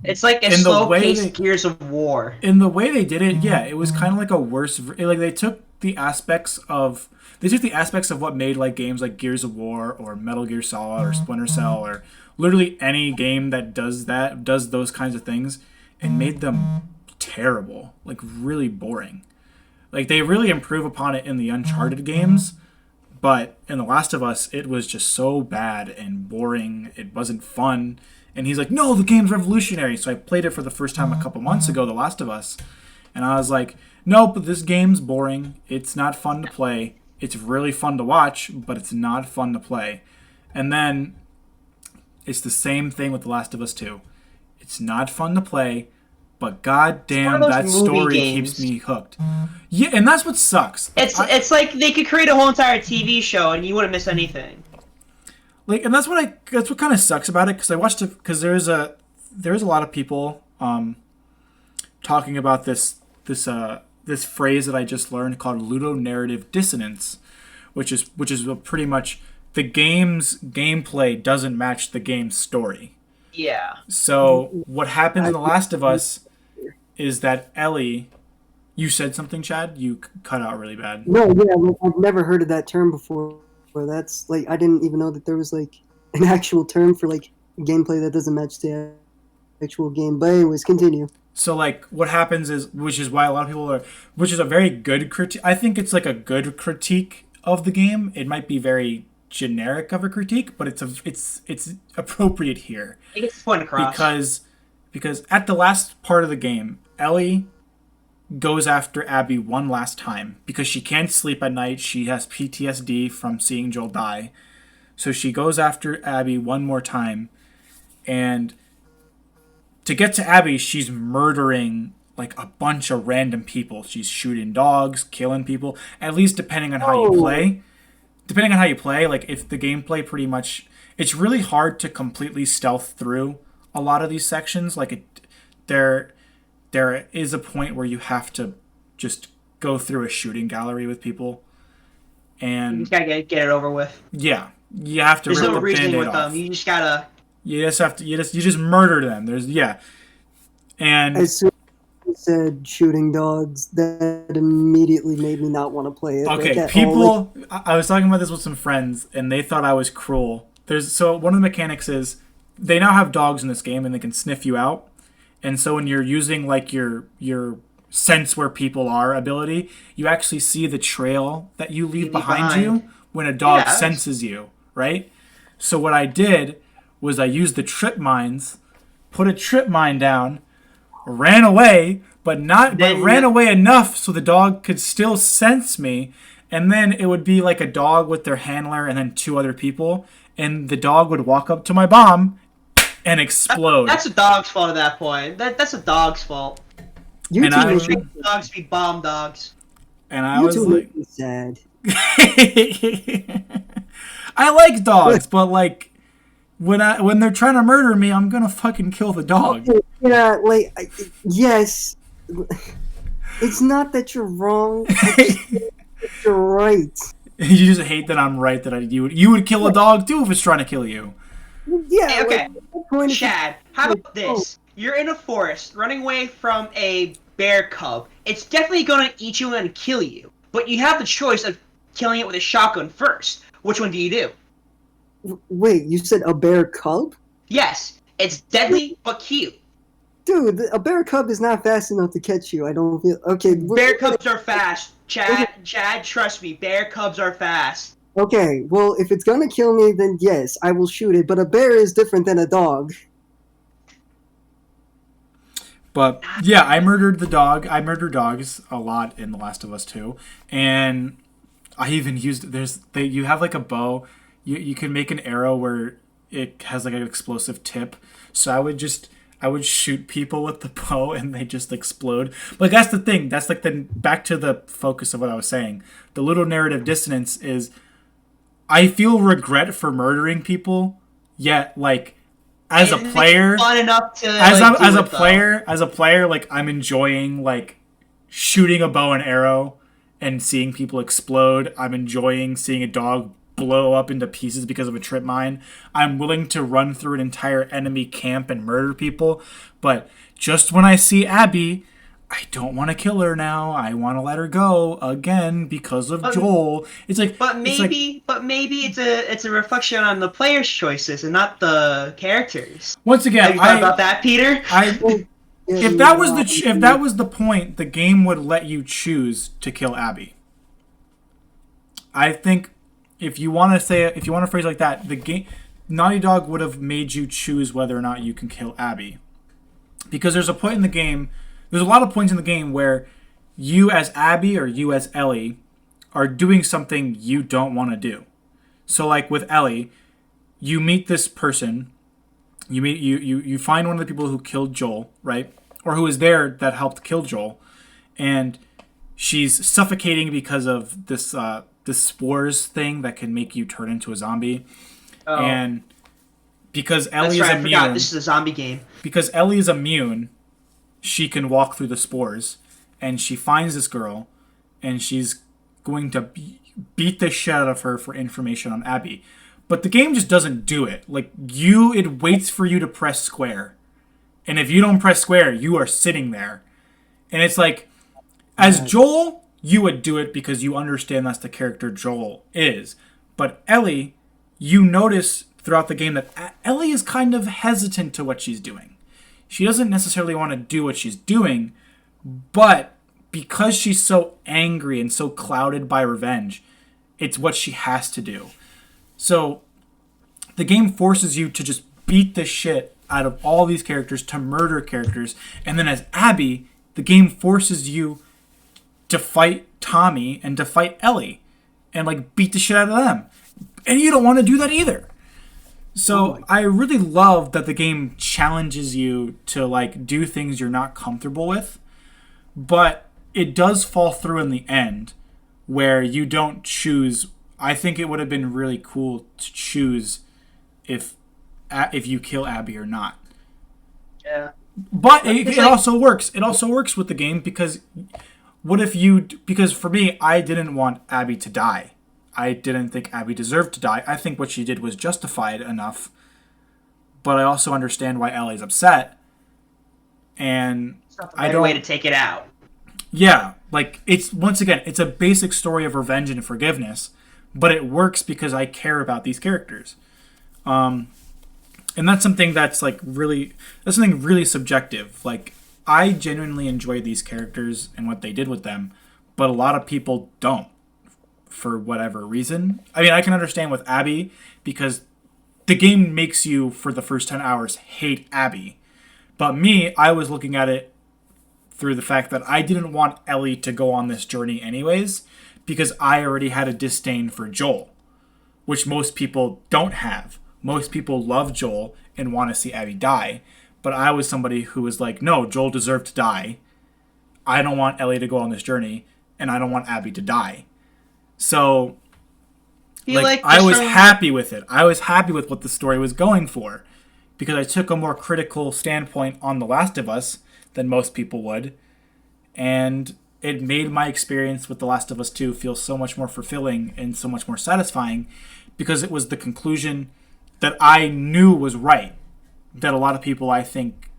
It's like a slow-paced Gears of War. In the way they did it, yeah, it was kind of like a worse. Like, they took the aspects of what made like games like Gears of War or Metal Gear Solid or Splinter Cell or literally any game that does those kinds of things, and made them terrible, like really boring. Like, they really improve upon it in the Uncharted games, but in The Last of Us, it was just so bad and boring. It wasn't fun. And he's like, no, the game's revolutionary. So I played it for the first time a couple months ago, The Last of Us, and I was like, nope, this game's boring. It's not fun to play. It's really fun to watch, but it's not fun to play. And then it's the same thing with The Last of Us 2. It's not fun to play, but goddamn, that story keeps me hooked. Yeah, and that's what sucks. It's like they could create a whole entire TV show and you wouldn't miss anything. Like, and that's what kind of sucks about it, because I watched it because there's a lot of people talking about this phrase that I just learned called ludonarrative dissonance, which is pretty much the game's gameplay doesn't match the game's story. Yeah. So what happens in The Last of Us is that Ellie, you said something, Chad? You cut out really bad. No, yeah, like, I've never heard of that term before. That's like, I didn't even know that there was like an actual term for like gameplay that doesn't match the actual game. But anyways, continue. So like what happens is, which is why a lot of people which is a very good critique. I think it's like a good critique of the game. It might be very generic of a critique, but it's appropriate here. It gets the point across. Because at the last part of the game, Ellie goes after Abby one last time because she can't sleep at night. She has PTSD from seeing Joel die. So she goes after Abby one more time, and to get to Abby, she's murdering like a bunch of random people. She's shooting dogs, killing people, at least depending on how you play. Depending on how you play, like if the gameplay pretty much, it's really hard to completely stealth through a lot of these sections. Like there is a point where you have to just go through a shooting gallery with people, and you just gotta get it over with. Yeah, you have to. There's rip no the reasoning with off. them. You just gotta. You just have to. You just murder them. And As soon you said shooting dogs, that immediately made me not want to play it. Okay, Like, people. I was talking about this with some friends, and they thought I was cruel. So one of the mechanics is they now have dogs in this game, and they can sniff you out. And so when you're using like your sense where people are ability, you actually see the trail that you leave behind you when a dog senses you, right? So what I did was I used the trip mines, put a trip mine down, ran away, but ran away enough so the dog could still sense me, and then it would be like a dog with their handler and then 2 other people, and the dog would walk up to my bomb and explode. That's a dog's fault at that point. That's a dog's fault. You And two I- make me- Dogs be bomb dogs. And I you was two like, make me sad. I like dogs, but like when they're trying to murder me, I'm gonna fucking kill the dog. Yeah, like, yes. It's not that you're wrong. It's just that you're right. You just hate that I'm right that you would kill a dog too if it's trying to kill you. Yeah. Hey, okay. Like, at that point, it's Chad, how about this? You're in a forest, running away from a bear cub. It's definitely gonna eat you and kill you. But you have the choice of killing it with a shotgun first. Which one do you do? Wait, you said a bear cub? Yes, it's deadly but cute. Dude, a bear cub is not fast enough to catch you. I don't feel okay. Bear cubs are fast. Chad, trust me, bear cubs are fast. Okay, well, if it's gonna kill me, then yes, I will shoot it. But a bear is different than a dog. But yeah, I murdered the dog. I murder dogs a lot in The Last of Us 2, and I even used you have like a bow. You can make an arrow where it has like an explosive tip. So I would shoot people with the bow and they just explode. But that's the thing. That's like back to the focus of what I was saying. The little narrative dissonance is I feel regret for murdering people, yet like as a player, fun enough to as a player, like I'm enjoying like shooting a bow and arrow and seeing people explode. I'm enjoying seeing a dog blow up into pieces because of a trip mine. I'm willing to run through an entire enemy camp and murder people, but just when I see Abby, I don't want to kill her now. I want to let her go again because of Joel. It's like, but maybe it's a reflection on the player's choices and not the characters. Once again, Have you thought about that, Peter? If that was the point, the game would let you choose to kill Abby. I think if you want to phrase it like that, the game Naughty Dog would have made you choose whether or not you can kill Abby. Because there's a point in the game, there's a lot of points in the game where you as Abby or you as Ellie are doing something you don't want to do. So like with Ellie, you meet this person, you find one of the people who killed Joel, right? Or who was there that helped kill Joel, and she's suffocating because of this spores thing that can make you turn into a zombie. Oh. And because Ellie That's right, is I forgot. immune, This is a zombie game. because Ellie is immune, she can walk through the spores, and she finds this girl, and she's going to beat the shit out of her for information on Abby. But the game just doesn't do it. Like, it waits for you to press square. And if you don't press square, you are sitting there. And it's like, as Joel, you would do it because you understand that's the character Joel is. But Ellie, you notice throughout the game that Ellie is kind of hesitant to what she's doing. She doesn't necessarily want to do what she's doing, but because she's so angry and so clouded by revenge, it's what she has to do. So the game forces you to just beat the shit out of all these characters, to murder characters, and then as Abby, the game forces you to fight Tommy and to fight Ellie and like beat the shit out of them. And you don't want to do that either. So I really love that the game challenges you to like do things you're not comfortable with, but it does fall through in the end where you don't choose. I think it would have been really cool to choose if you kill Abby or not. Yeah. But it also works. It also works with the game because because for me, I didn't want Abby to die. I didn't think Abby deserved to die. I think what she did was justified enough. But I also understand why Ellie's upset. and It's not the I right don't. way to take it out. Yeah, like it's once again, it's a basic story of revenge and forgiveness, but it works because I care about these characters. And that's something that's something really subjective. Like I genuinely enjoy these characters and what they did with them, but a lot of people don't for whatever reason. I mean, I can understand with Abby because the game makes you for the first 10 hours hate Abby. But me, I was looking at it through the fact that I didn't want Ellie to go on this journey anyways because I already had a disdain for Joel, which most people don't have. Most people love Joel and want to see Abby die. But I was somebody who was like, no, Joel deserved to die. I don't want Ellie to go on this journey, and I don't want Abby to die. So, I was happy with it. I was happy with what the story was going for. Because I took a more critical standpoint on The Last of Us than most people would. And it made my experience with The Last of Us 2 feel so much more fulfilling and so much more satisfying because it was the conclusion that I knew was right, that a lot of people I think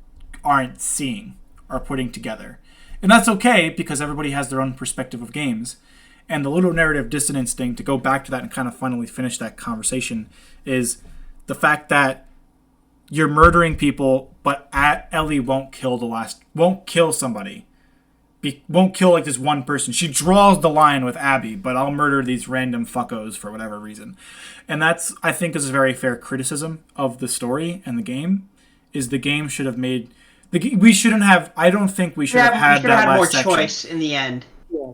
aren't seeing or putting together. And that's okay because everybody has their own perspective of games. And the little narrative dissonance thing, to go back to that and kind of finally finish that conversation, is the fact that you're murdering people, but Ellie won't kill somebody. Won't kill like this one person. She draws the line with Abby, but I'll murder these random fuckos for whatever reason. And that's, I think, is a very fair criticism of the story and the game. Is the game should have made we shouldn't have. I don't think we should have had that last section. More choice in the end. Yeah.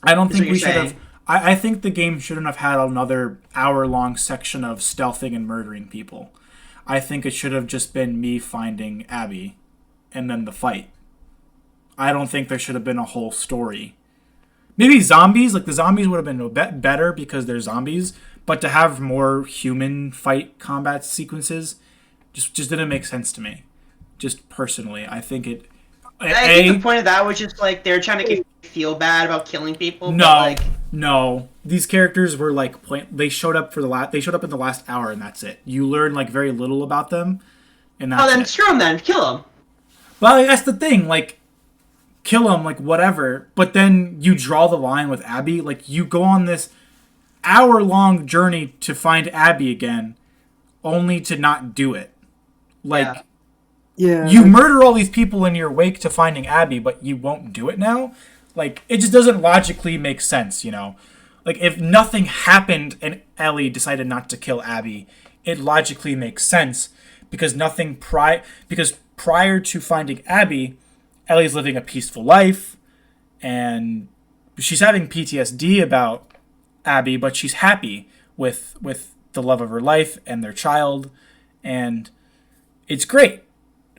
I don't think we should have. I think the game shouldn't have had another hour-long section of stealthing and murdering people. I think it should have just been me finding Abby, and then the fight. I don't think there should have been a whole story. Maybe zombies, like the zombies would have been a bit better because they're zombies, but to have more human fight combat sequences just didn't make sense to me. Just personally, I think it. I think the point of that was just like they're trying to make you feel bad about killing people. No. These characters were like they showed up They showed up in the last hour, and that's it. You learn like very little about them, and that's then it. screw them. Then kill them. Well, that's the thing. Like, kill them, like whatever. But then you draw the line with Abby. Like, you go on this hour-long journey to find Abby again, only to not do it. Like. Yeah. You murder all these people in your wake to finding Abby, but you won't do it now? Like, it just doesn't logically make sense, you know? Like, if nothing happened and Ellie decided not to kill Abby, it logically makes sense because because prior to finding Abby, Ellie's living a peaceful life and she's having PTSD about Abby, but she's happy with the love of her life and their child, and it's great.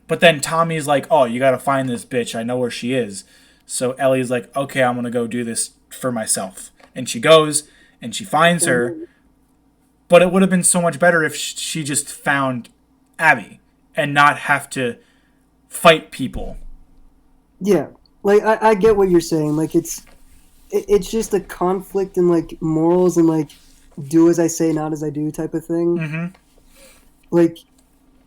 But then Tommy's like, oh, you gotta find this bitch. I know where she is. So Ellie's like, okay, I'm gonna go do this for myself. And she goes, and she finds her. But it would have been so much better if she just found Abby and not have to fight people. Yeah. Like, I get what you're saying. Like, it's just a conflict in, like, morals and, like, do as I say, not as I do type of thing. Mm-hmm. Like...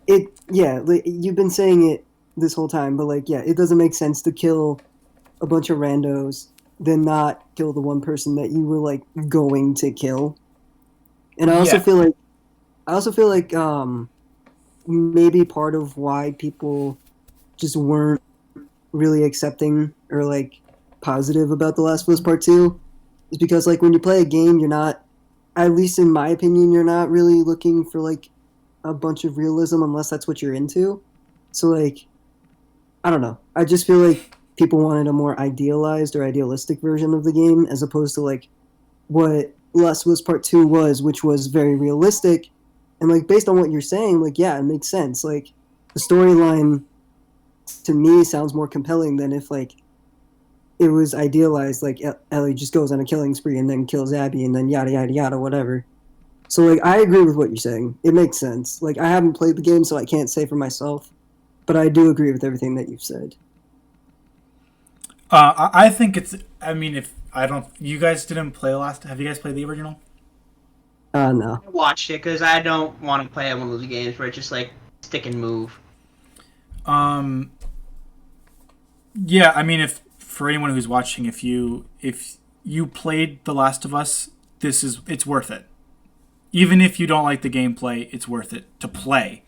like, you've been saying it this whole time, but like, yeah, it doesn't make sense to kill a bunch of randos, then not kill the one person that you were like going to kill. And I also feel like maybe part of why people just weren't really accepting or like positive about The Last of Us Part 2 is because like when you play a game, you're not, at least in my opinion, you're not really looking for like a bunch of realism unless that's what you're into. So like, I don't know. I just feel like people wanted a more idealized or idealistic version of the game as opposed to like what Last of Us Part 2 was, which was very realistic. And like based on what you're saying, like yeah, it makes sense. Like the storyline to me sounds more compelling than if like it was idealized, like Ellie just goes on a killing spree and then kills Abby and then yada yada yada whatever. So, like, I agree with what you're saying. It makes sense. Like, I haven't played the game, so I can't say for myself. But I do agree with everything that you've said. I think it's... I mean, if I don't... You guys didn't play Have you guys played the original? No. I watched it because I don't want to play one of those games where it's just, like, stick and move. Yeah, I mean, if for anyone who's watching, if you played The Last of Us, it's worth it. Even if you don't like the gameplay, it's worth it to play.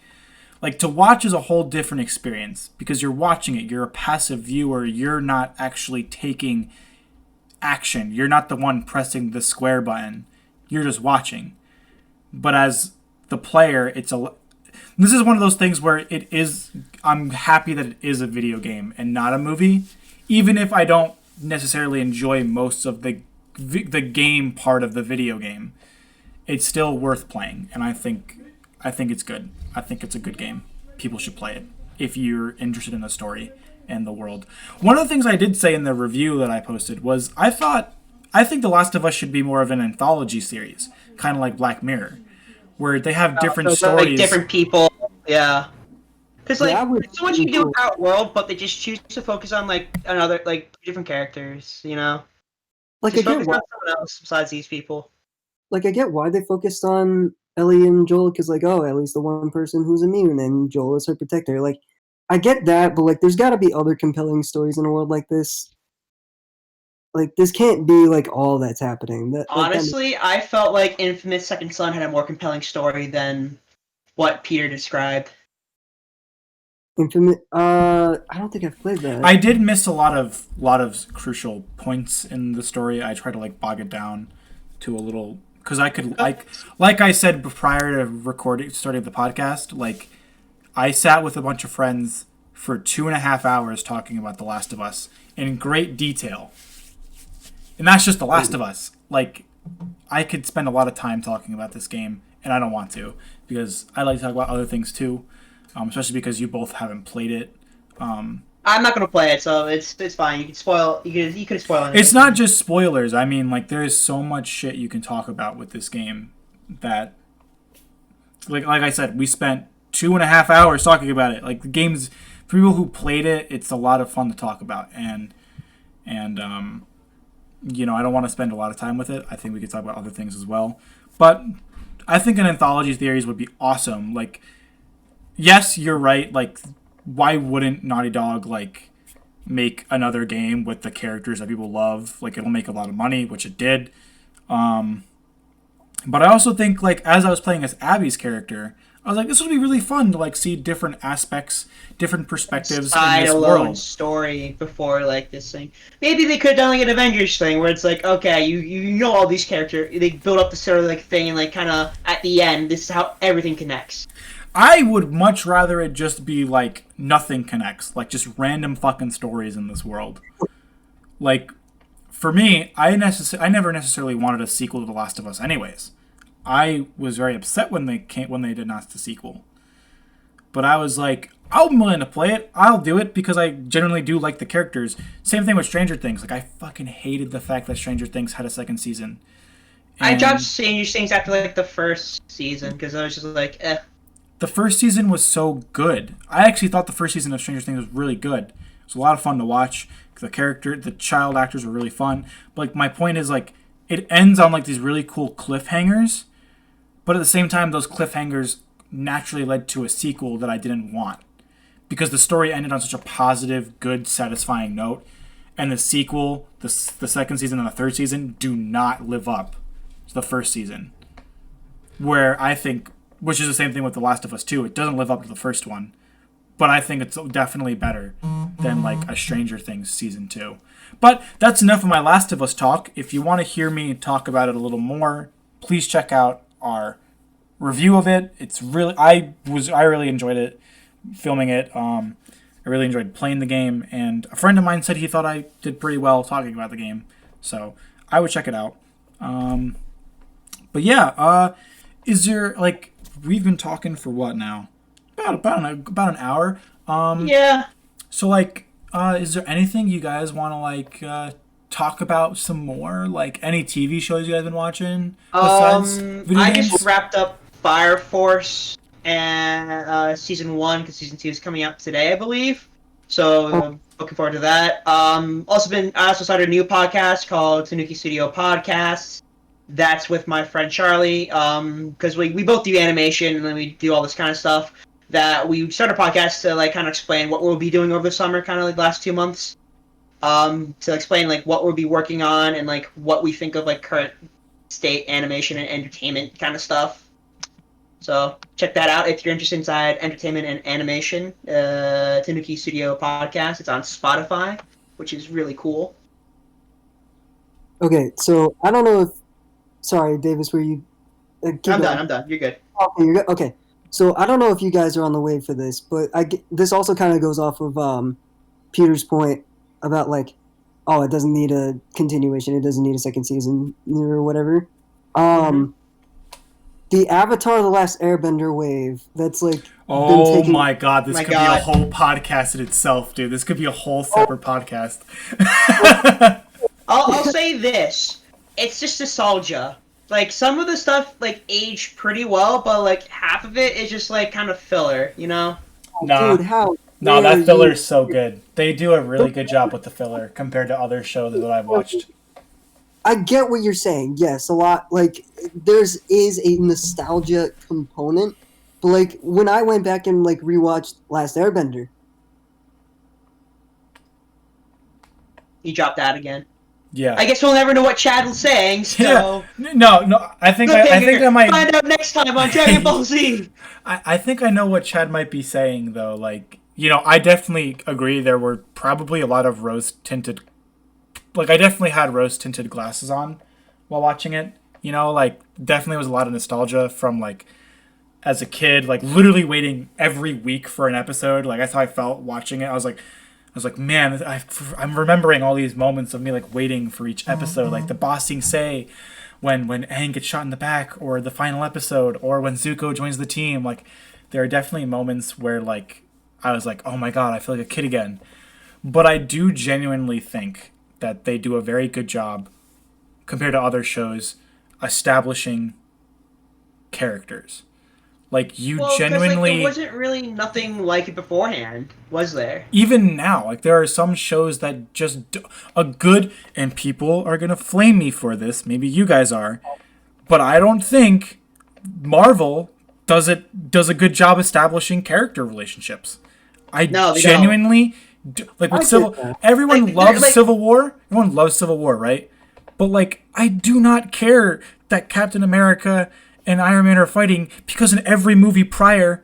Like to watch is a whole different experience because you're watching it. You're a passive viewer. You're not actually taking action. You're not the one pressing the square button. You're just watching. But as the player, this is one of those things where it is. I'm happy that it is a video game and not a movie, even if I don't necessarily enjoy most of the game part of the video game. It's still worth playing, and I think it's good. I think it's a good game. People should play it if you're interested in the story and the world. One of the things I did say in the review that I posted was I think The Last of Us should be more of an anthology series, kind of like Black Mirror, where they have different So, stories. like different people, yeah. Because like That would there's so much be you can do cool. about world, but they just choose to focus on like another like different characters. You know, Like I just get focus why, on someone else besides these people. like I get why they focused on Ellie and Joel, because like, oh, Ellie's the one person who's immune, and Joel is her protector. Like, I get that, but like, there's got to be other compelling stories in a world like this. Like, this can't be like all that's happening. That Honestly, I felt like Infamous Second Son had a more compelling story than what Peter described. Infinite. I don't think I've played that. I did miss a lot of crucial points in the story. I tried to like bog it down to a little because I could like I said prior to recording starting the podcast. Like I sat with a bunch of friends for 2.5 hours talking about The Last of Us in great detail, and that's just The Last of Us. Like I could spend a lot of time talking about this game, and I don't want to because I like to talk about other things too, especially because you both haven't played it. I'm not gonna play it, so it's fine. You can spoil. You can spoil anything. It's not just spoilers. I mean, like there is so much shit you can talk about with this game that, like I said, we spent 2.5 hours talking about it. Like the game's for people who played it, it's a lot of fun to talk about, and I don't want to spend a lot of time with it. I think we could talk about other things as well, but I think an anthology series would be awesome. Like, yes, you're right. Like, why wouldn't Naughty Dog like make another game with the characters that people love? Like, it'll make a lot of money, which it did. But I also think like as I was playing as Abby's character, I was like, this would be really fun to like see different aspects, different perspectives in this Alone world. story before like this thing. Maybe they could have done like an Avengers thing where it's like, okay, you know all these characters, they build up the sort of like thing, and like kind of at the end, this is how everything connects. I would much rather it just be like nothing connects, like just random fucking stories in this world. Like for me, I never necessarily wanted a sequel to The Last of Us anyways. I was very upset when they did not the sequel. But I was like, I'm willing to play it. I'll do it because I generally do like the characters. Same thing with Stranger Things. Like I fucking hated the fact that Stranger Things had a second season. I dropped And Stranger Things after like the first season because I was just like, eh. the first season was so good. I actually thought the first season of Stranger Things was really good. It was a lot of fun to watch. The child actors were really fun. But like my point is like it ends on like these really cool cliffhangers, but at the same time those cliffhangers naturally led to a sequel that I didn't want because the story ended on such a positive, good, satisfying note, and the sequel, the second season and the third season do not live up to the first season. Where I think, which is the same thing with The Last of Us 2, it doesn't live up to the first one, but I think it's definitely better than like a Stranger Things season 2. But that's enough of my Last of Us talk. If you want to hear me talk about it a little more, please check out our review of it. I really enjoyed it filming it. I really enjoyed playing the game, and a friend of mine said he thought I did pretty well talking about the game, so I would check it out. But yeah, is there like we've been talking for what now? About an hour. Yeah. So like, is there anything you guys want to like talk about some more? Like any TV shows you guys been watching besides video I games? just wrapped up Fire Force and season 1 because season 2 is coming out today, I believe. So I'm looking forward to that. I also started a new podcast called Tanooki Studio Podcasts. That's with my friend Charlie. Because we both do animation and then we do all this kind of stuff. that we started a podcast to like kind of explain what we'll be doing over the summer, kind of like the last 2 months. To explain like what we'll be working on and like what we think of like current state animation and entertainment kind of stuff. So check that out if you're interested inside entertainment and animation. Tanooki Studio Podcast. It's on Spotify, which is really cool. Okay, so I don't know if. Sorry, Davis, were you? I'm done. You're good. Okay, you're good. Okay, so I don't know if you guys are on the wave for this, but this also kind of goes off of Peter's point about like, oh, it doesn't need a continuation, it doesn't need a second season or whatever. The Avatar: The Last Airbender wave. That's like. Oh my god, this could be a whole podcast in itself, dude. This could be a whole separate podcast. I'll say this. It's just nostalgia. Like, some of the stuff, like, aged pretty well, but, like, half of it is just, like, kind of filler, you know? Nah. Dude, how? No, that filler is so good. They do a really good job with the filler compared to other shows that I've watched. I get what you're saying. Yes, a lot. Like, is a nostalgia component. But, like, when I went back and, like, rewatched Last Airbender. He dropped out again. Yeah. I guess we'll never know what Chad was saying, so... Yeah. No, I think I might... Find out next time on Dragon Ball Z! I think I know what Chad might be saying, though. Like, you know, I definitely agree there were probably a lot of rose-tinted... Like, I definitely had rose-tinted glasses on while watching it. You know, like, definitely was a lot of nostalgia from, like, as a kid, like, literally waiting every week for an episode. Like, that's how I felt watching it. I was like, man, I'm remembering all these moments of me, like, waiting for each episode. Like, the Ba Sing Se, when Aang gets shot in the back, or the final episode, or when Zuko joins the team. Like, there are definitely moments where, like, I was like, oh my god, I feel like a kid again. But I do genuinely think that they do a very good job, compared to other shows, establishing characters. Like, genuinely... Like, there wasn't really nothing like it beforehand, was there? Even now, like, there are some shows that just... And people are going to flame me for this. Maybe you guys are. But I don't think Marvel does a good job establishing character relationships. No, they genuinely... Like, with everyone loves Civil War. Everyone loves Civil War, right? But, like, I do not care that Captain America and Iron Man are fighting, because in every movie prior,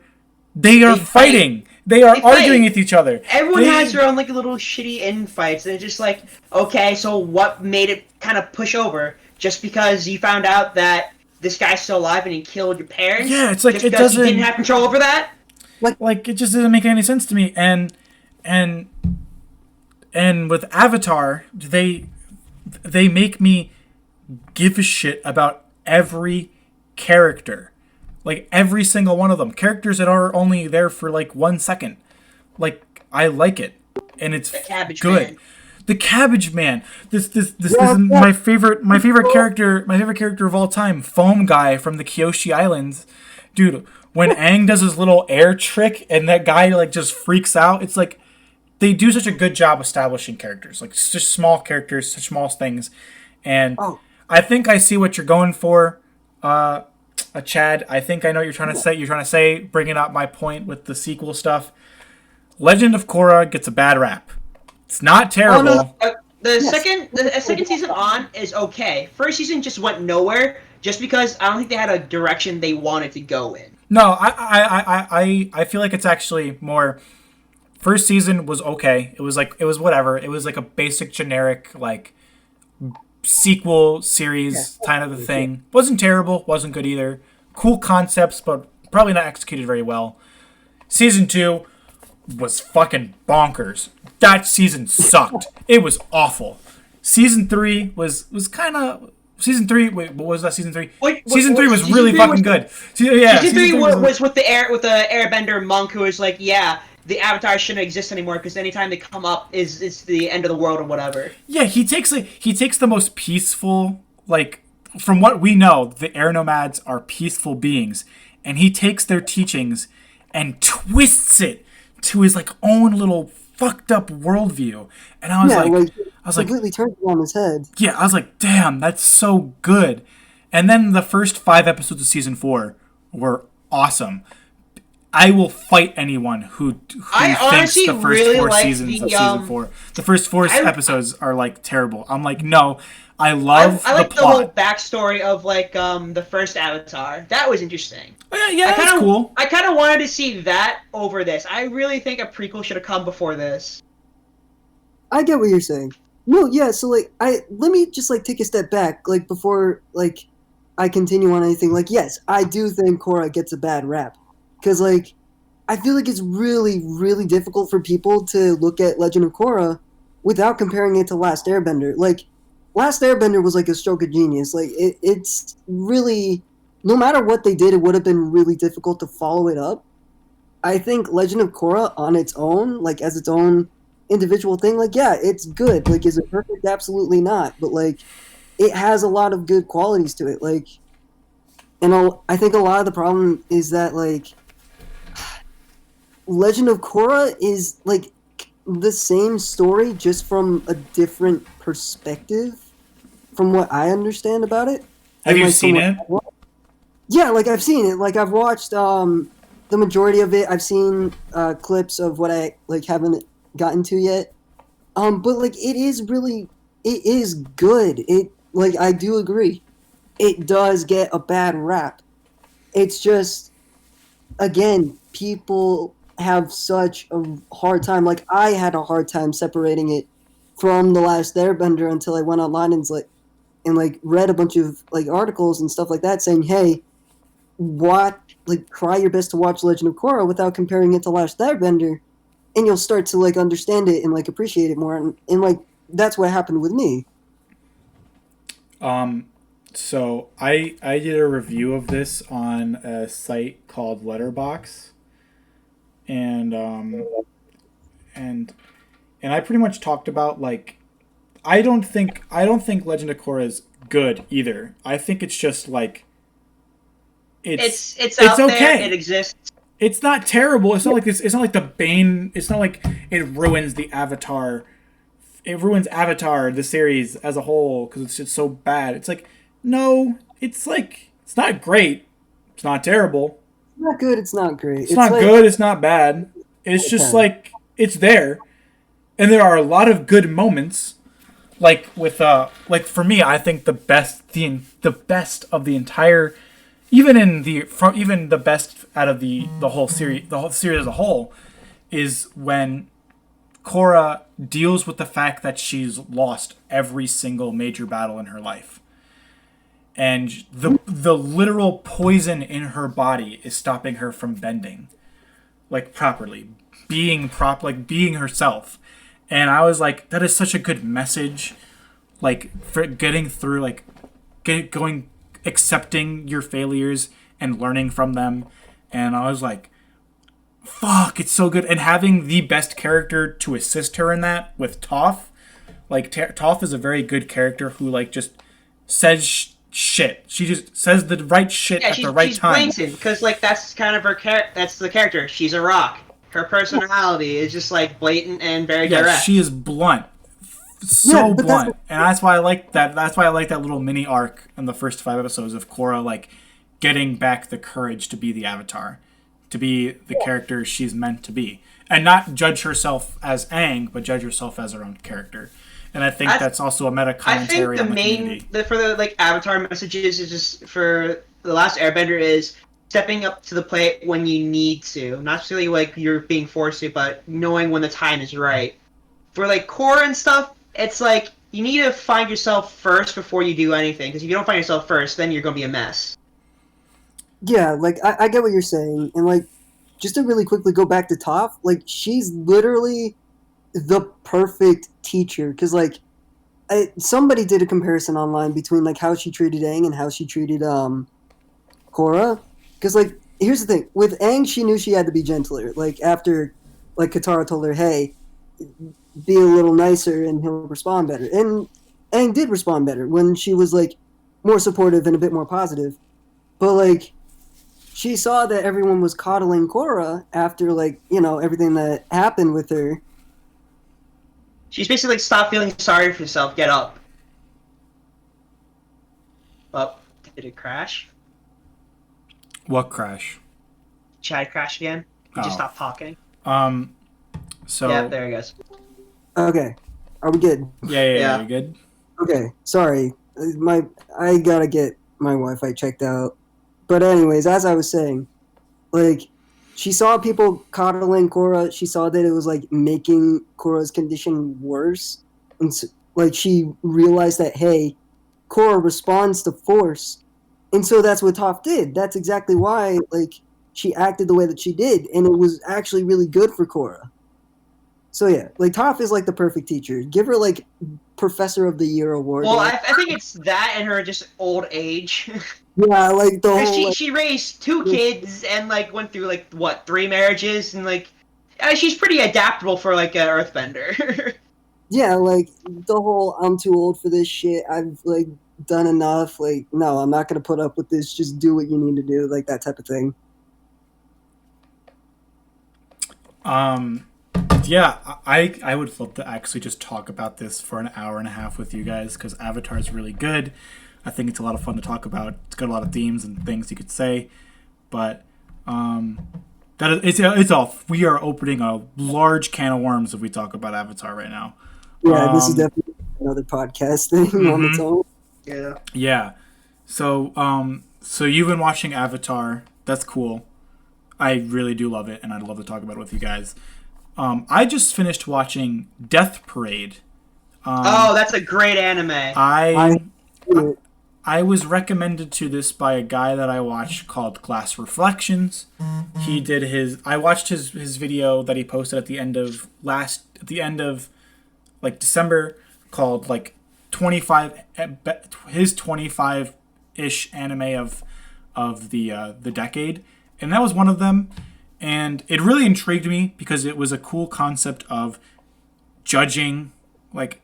they are fighting. They are arguing with each other. Everyone has their own, like, little shitty infights. And it's just like, okay, so what made it kind of push over? Just because you found out that this guy's still alive and he killed your parents? Yeah, it's like, just because you didn't have control over that? Like, it just doesn't make any sense to me. And with Avatar, they make me give a shit about every character, like every single one of them. Characters that are only there for like 1 second. Like, I like it, and it's good. Man. The Cabbage Man. This is my favorite character. My favorite character of all time, Foam Guy from the Kyoshi Islands, dude. When Aang does his little air trick and that guy like just freaks out, it's like they do such a good job establishing characters, like just small characters, such small things, and I think I see what you're going for. Chad, I think I know what you're trying to say. You're trying to say, bringing up my point with the sequel stuff. Legend of Korra gets a bad rap. It's not terrible. The second season on is okay. First season just went nowhere, just because I don't think they had a direction they wanted to go in. No, I feel like it's actually more. First season was okay. It was whatever. It was like a basic generic like sequel series kind of a thing. Wasn't terrible, wasn't good either. Cool concepts, but probably not executed very well. Season 2 was fucking bonkers. That season sucked. It was awful. Season 3 was kind of... Season 3... Wait, what was that season 3? Season 3 was really fucking good. Season 3 was with the Airbender monk who was like, yeah, the Avatar shouldn't exist anymore because anytime they come up, it's the end of the world or whatever. Yeah, he takes the most peaceful, like, from what we know, the air nomads are peaceful beings, and he takes their teachings and twists it to his like own little fucked up worldview. And I was completely turned it on his head. Yeah, I was like, damn, that's so good. And then the first 5 episodes of season 4 were awesome. I will fight anyone who I thinks honestly the first really 4 like seasons the of season 4, the first 4 I episodes are like terrible. I'm like, no, I love I the like the whole plot. backstory of like the first Avatar. That was interesting. Oh, yeah, that's cool. I kind of wanted to see that over this. I really think a prequel should have come before this. I get what you're saying. No, yeah. So like, let me just like take a step back, like before like I continue on anything. Like, yes, I do think Korra gets a bad rap because like I feel like it's really, really difficult for people to look at Legend of Korra without comparing it to Last Airbender. Like, Last Airbender was like a stroke of genius. Like, it's really, no matter what they did, it would have been really difficult to follow it up. I think Legend of Korra on its own, like as its own individual thing, like yeah, it's good. Like, is it perfect? Absolutely not. But like, it has a lot of good qualities to it. Like, and I think a lot of the problem is that like Legend of Korra is like the same story, just from a different perspective, from what I understand about it. Have And you like seen it? Yeah, like I've seen it. Like I've watched the majority of it. I've seen clips of what I like haven't gotten to yet. But like it is good. It like I do agree. It does get a bad rap. It's just again, people have such a hard time. Like I had a hard time separating it from The Last Airbender until I went online and like read a bunch of like articles and stuff like that saying, "Hey, try your best to watch Legend of Korra without comparing it to Last Airbender, and you'll start to like understand it and like appreciate it more." And like that's what happened with me. So I did a review of this on a site called Letterbox, and and and I pretty much talked about like I don't think Legend of Korra is good either. I think it's just like It's it's out there. okay. It exists. It's not terrible. It's not like this. It's not like the Bane. It's not like it ruins the Avatar. It ruins Avatar the series as a whole because it's just so bad. It's like no. It's like it's not great. It's not terrible. It's not good. It's not great. It's not like, good. It's not bad. It's just okay. like it's there, and there are a lot of good moments. Like with like for me, I think the best of the entire, even the best out of the whole series as a whole, is when Korra deals with the fact that she's lost every single major battle in her life, and the literal poison in her body is stopping her from bending, like properly, like being herself. And I was like, that is such a good message, like for getting through, like going, accepting your failures and learning from them. And I was like, fuck, it's so good. And having the best character to assist her in that with Toph, like Toph is a very good character who like just says shit. She just says the right shit Yeah, at the right she's time. blatant because like that's kind of her that's the character. She's a rock. Her personality is just like blatant and very Yeah, direct. she is blunt. So Yeah, but blunt. And that's why I like that. That's why I like that little mini arc in the first 5 episodes of Korra, like getting back the courage to be the Avatar, to be the character she's meant to be, and not judge herself as Aang, but judge herself as her own character. And I think that's also a meta I think commentary the on the main community. for the like Avatar messages is just for the Last Airbender is stepping up to the plate when you need to, not necessarily like you're being forced to, but knowing when the time is right. For like Korra and stuff, it's like you need to find yourself first before you do anything. Because if you don't find yourself first, then you're gonna be a mess. Yeah, like I get what you're saying, and like just to really quickly go back to Toph, like she's literally the perfect teacher because like somebody did a comparison online between like how she treated Aang and how she treated Korra. Because like here's the thing, with Aang, she knew she had to be gentler. Like after like Katara told her, "Hey, be a little nicer and he'll respond better," and Aang did respond better when she was like more supportive and a bit more positive. But like she saw that everyone was coddling Korra after like everything that happened with her. She's basically like, stop feeling sorry for yourself. Get up. Oh, did it crash? What crash? chat crashed again. He just stopped talking. So Yeah, there he goes. Okay, are we good? Yeah. You good? Okay, sorry. I gotta get my Wi-Fi checked out. But anyways, as I was saying, like, she saw people coddling Korra. She saw that it was like making Korra's condition worse, and so, like she realized that hey, Korra responds to force, and so that's what Toph did. That's exactly why like she acted the way that she did, and it was actually really good for Korra. So yeah, like Toph is like the perfect teacher. Give her like Professor of the Year award. Well, Like, I think it's that and her just old age. yeah, like the Because whole. she raised 2 kids and like went through like what 3 marriages and like she's pretty adaptable for like an earthbender. Yeah, like the whole I'm too old for this shit. I've like done enough. Like, no, I'm not gonna put up with this. Just do what you need to do, like that type of thing. Yeah, I would love to actually just talk about this for an hour and a half with you guys because Avatar is really good. I think it's a lot of fun to talk about. It's got a lot of themes and things you could say, but it's all. We are opening a large can of worms if we talk about Avatar right now. Yeah, this is definitely another podcast thing on its own. Yeah. Yeah. So you've been watching Avatar. That's cool. I really do love it, and I'd love to talk about it with you guys. I just finished watching Death Parade. Oh, that's a great anime. I was recommended to this by a guy that I watch called Glass Reflections. He did I watched his video that he posted at the end of like December called like 25 his 25-ish anime of the decade, and that was one of them. And it really intrigued me because it was a cool concept of judging, like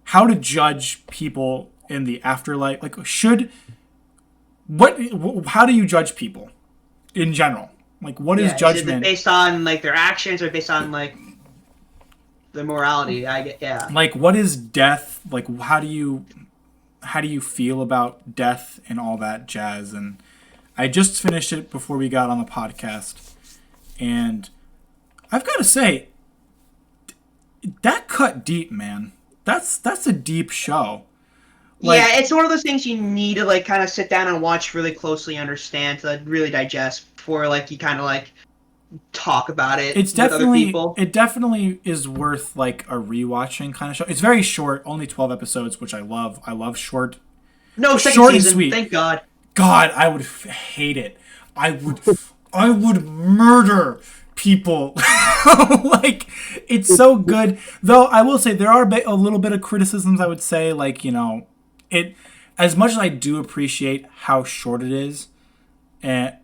how to judge people in the afterlife. Like how do you judge people in general? Like what is judgment? Is it based on like their actions or based on like their morality? Like what is death? Like how do you feel about death and all that jazz? And I just finished it before we got on the podcast. And I've got to say, that cut deep, man. That's a deep show. Like, yeah, it's one of those things you need to like kind of sit down and watch really closely, understand to really digest before like you kind of like talk about it. It's with other people. It definitely is worth like a rewatching kind of show. It's very short, only 12 episodes, which I love. I love short. No second short season. And sweet. Thank God. God, I would hate it. I would murder people. Like, it's so good. Though, I will say, there are a little bit of criticisms, I would say. Like, as much as I do appreciate how short it is, I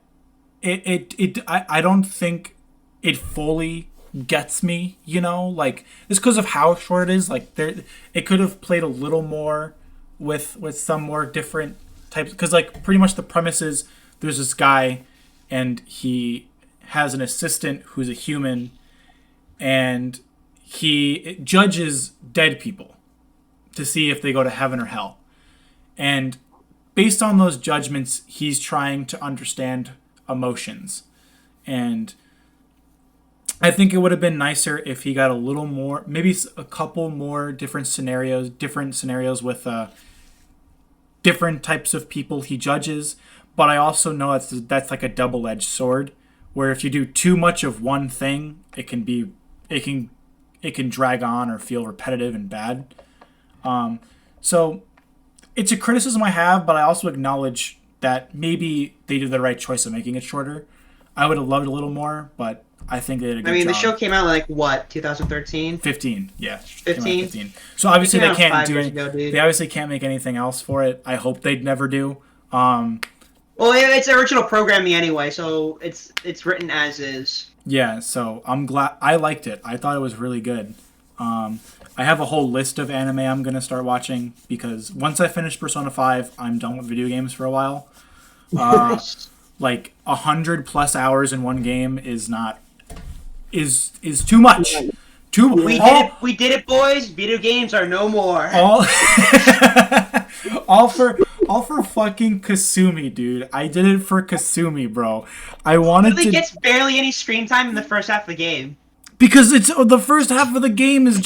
don't think it fully gets me, Like, just because of how short it is, like, it could have played a little more with some more different types. Because, like, pretty much the premise is there's this guy and he has an assistant who's a human, and he judges dead people to see if they go to heaven or hell. And based on those judgments, he's trying to understand emotions. And I think it would have been nicer if he got a little more, maybe a couple more different scenarios with different types of people he judges. But I also know that's like a double-edged sword, where if you do too much of one thing, it can drag on or feel repetitive and bad. So it's a criticism I have, but I also acknowledge that maybe they did the right choice of making it shorter. I would have loved a little more, but I think they did a good job. The show came out like what, 2013? 15, yeah. 15. So obviously they can't They obviously can't make anything else for it. I hope they'd never do. Well, yeah, it's original programming anyway, so it's written as is. Yeah, so I'm glad. I liked it. I thought it was really good. I have a whole list of anime I'm going to start watching because once I finish Persona 5, I'm done with video games for a while. Like 100+ hours in one game is too much. We did it, boys. Video games are no more. All All for fucking Kasumi, dude. I did it for Kasumi, bro. I wanted Literally to gets barely any screen time in the first half of the game. because it's the first half of the game is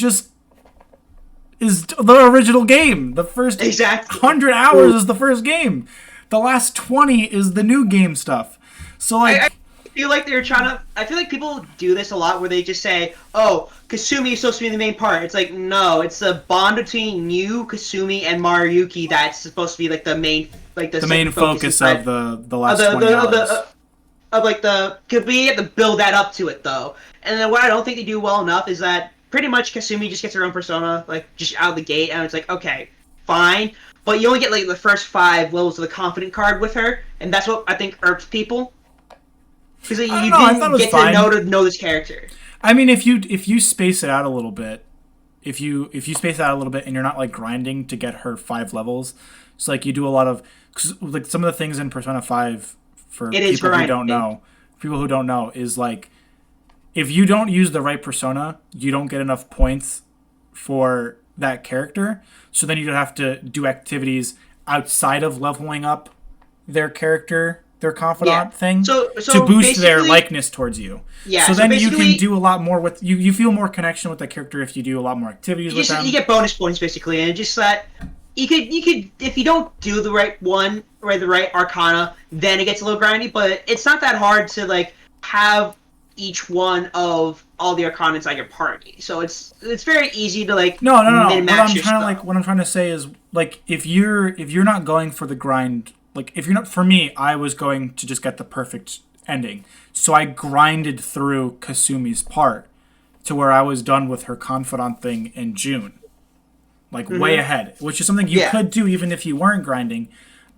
the original game. The first Exactly. 100 hours is the first game. The last 20 is the new game stuff. So like I feel like they're trying to. I feel like people do this a lot, where they just say, "Oh, Kasumi is supposed to be the main part." It's like, no, it's the bond between you, Kasumi, and Maruyuki that's supposed to be like the main, like the main focus of the last 20 hours. Because we have to build that up to it though. And then what I don't think they do well enough is that pretty much Kasumi just gets her own persona, like just out of the gate, and it's like, okay, fine, but you only get like the first 5 levels of the confident card with her, and that's what I think irks people. Because you don't know, I thought it didn't was get fine. to know this character. I mean, if you space it out a little bit, if you space it out a little bit and you're not like grinding to get her 5 levels, it's like you do a lot of, 'cause, like some of the things in Persona 5 for It is people who don't know is like if you don't use the right persona, you don't get enough points for that character. So then you have to do activities outside of leveling up their character, their confidant thing, So to boost their basically- likeness towards you. Yeah, So so then you can basically- do a lot more with you. You feel more connection with the character if you do a lot more activities with them. You get bonus points basically, and just that you could if you don't do the right one or the right arcana, then it gets a little grindy. But it's not that hard to like have each one of all the arcana inside your party. So it's very easy to like No. min-max your stuff. What I'm trying to say is like if you're not going for the grind, like if you're not, for me, I was going to just get the perfect ending. So I grinded through Kasumi's part to where I was done with her confidant thing in June. Like way ahead, which is something you could do even if you weren't grinding.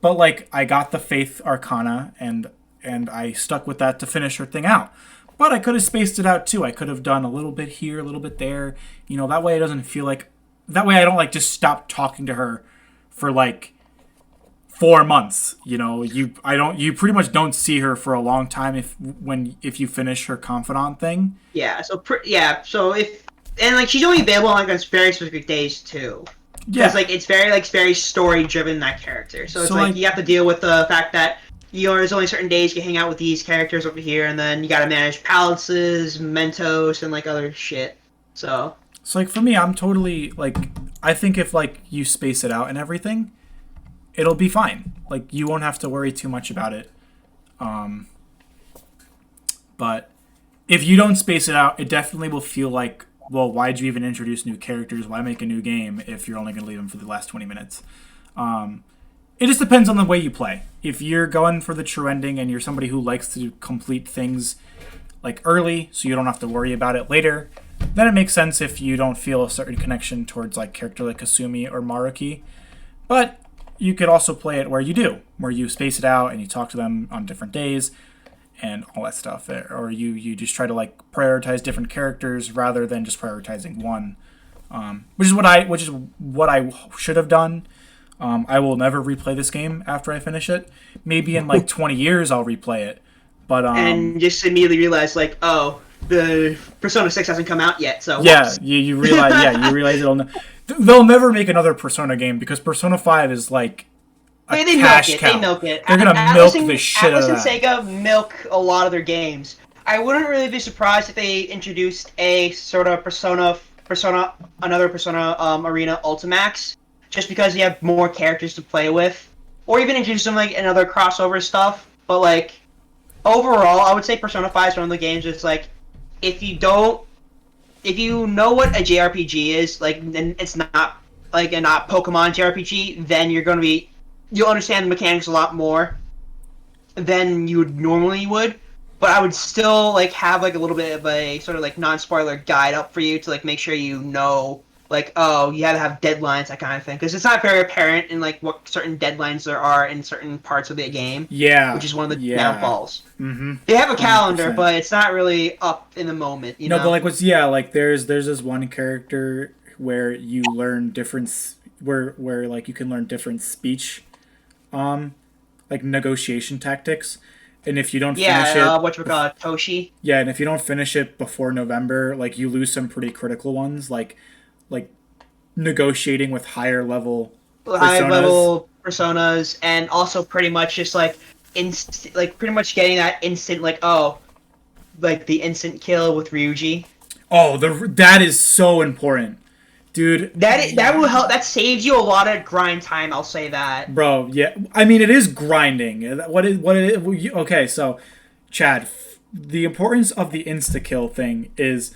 But like I got the Faith Arcana and I stuck with that to finish her thing out. But I could have spaced it out too. I could have done a little bit here, a little bit there. You know, that way it doesn't feel like that way I don't like just stop talking to her for like 4 months. You know, you pretty much don't see her for a long time if you finish her confidant thing. Yeah. So if like she's only available on like on very specific days too. Yeah. Because like it's very story driven, that character. So it's So, like like- you have to deal with the fact that there's only certain days you can hang out with these characters over here, and then you gotta manage palaces, Mentos, and like other shit. So So like for me, I'm totally like I think if like you space it out and everything, it'll be fine. Like you won't have to worry too much about it. But if you don't space it out, it definitely will feel like, well, why'd you even introduce new characters? Why make a new game if you're only going to leave them for the last 20 minutes? It just depends on the way you play. If you're going for the true ending and you're somebody who likes to complete things like early so you don't have to worry about it later, then it makes sense if you don't feel a certain connection towards like character like Kasumi or Maruki. But you could also play it where you do, where you space it out and you talk to them on different days and all that stuff. Or you just try to like prioritize different characters rather than just prioritizing one, which is what I should have done. I will never replay this game after I finish it. Maybe in like 20 years I'll replay it. But and just immediately realize like, oh, the Persona 6 hasn't come out yet. So yeah, whoops. you realize they'll never make another Persona game because Persona 5 is like a They cash milk it. cow. They milk it. They're gonna Atlas milk and- the shit out Atlas of and that. Sega milk a lot of their games. I wouldn't really be surprised if they introduced a sort of another Persona Arena Ultimax, just because you have more characters to play with, or even introduce some like another crossover stuff. But like overall, I would say Persona 5 is one of the games that's like, if you know what a JRPG is, like, and it's not like a not Pokemon JRPG, then you'll understand the mechanics a lot more than you normally would. But I would still like have like a little bit of a sort of like non-spoiler guide up for you to like make sure you know, like, oh, you gotta have deadlines, that kind of thing, because it's not very apparent in like what certain deadlines there are in certain parts of the game. Yeah, Which is one of the yeah. downfalls. Mm-hmm. They have a calendar, 100%. but it's not really up in the moment. You No, know? but like there's this one character where you learn different where like you can learn different speech, like negotiation tactics, and if you don't finish it, Toshi. yeah, and if you don't finish it before November, like you lose some pretty critical ones, like negotiating with higher level High personas. level personas, and also pretty much just like pretty much getting that instant like the instant kill with Ryuji. Oh, that is so important, dude. That will help. That saves you a lot of grind time. I'll say that. Bro, yeah. I mean, it is grinding. What is? Okay, so, Chad, the importance of the insta kill thing is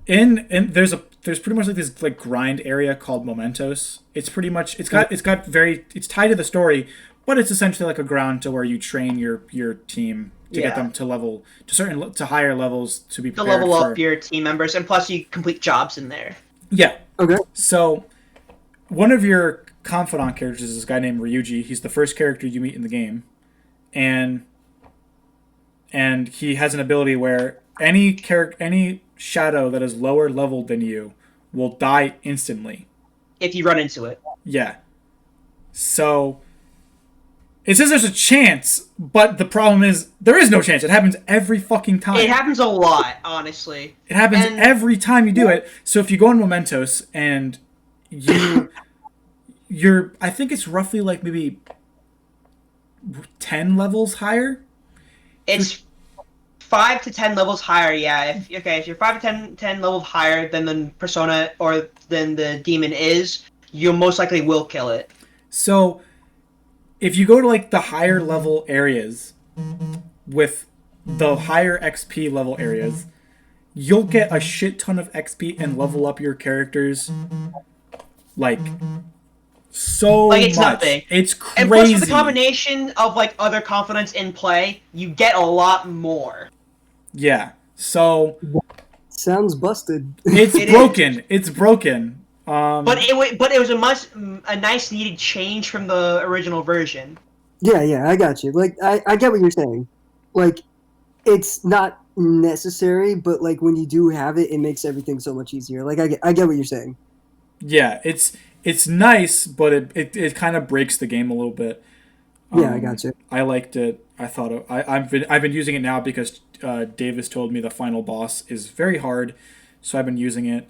in there's pretty much like this like grind area called Mementos. It's pretty much it's tied to the story, but it's essentially like a ground to where you train your team to get them to higher levels to be prepared level up your team members, and plus you complete jobs in there. Yeah. Okay. So, one of your confidant characters is this guy named Ryuji. He's the first character you meet in the game, and he has an ability where any shadow that is lower leveled than you will die instantly if you run into it. Yeah. So it says there's a chance, but the problem is there is no chance. It happens every fucking time. It happens a lot, honestly. It happens every time you do it. So if you go in Mementos and you're I think it's roughly like maybe 10 levels higher. It's 5 to 10 levels higher, yeah. If you're 5 to 10 levels higher than the persona or than the demon is, you most likely will kill it. So if you go to like the higher level areas with the higher XP level areas, you'll get a shit ton of XP and level up your characters like so like it's much. Nothing. It's crazy. And plus with the combination of like other confidants in play, you get a lot more. Yeah. So sounds busted. It's broken. It's broken. But it was a nice needed change from the original version. Yeah, I got you. Like I get what you're saying. Like it's not necessary, but like when you do have it, it makes everything so much easier. Like I get what you're saying. Yeah, it's nice, but it kind of breaks the game a little bit. Yeah, I got you. I liked it. I thought I've been using it now because Davis told me the final boss is very hard, so I've been using it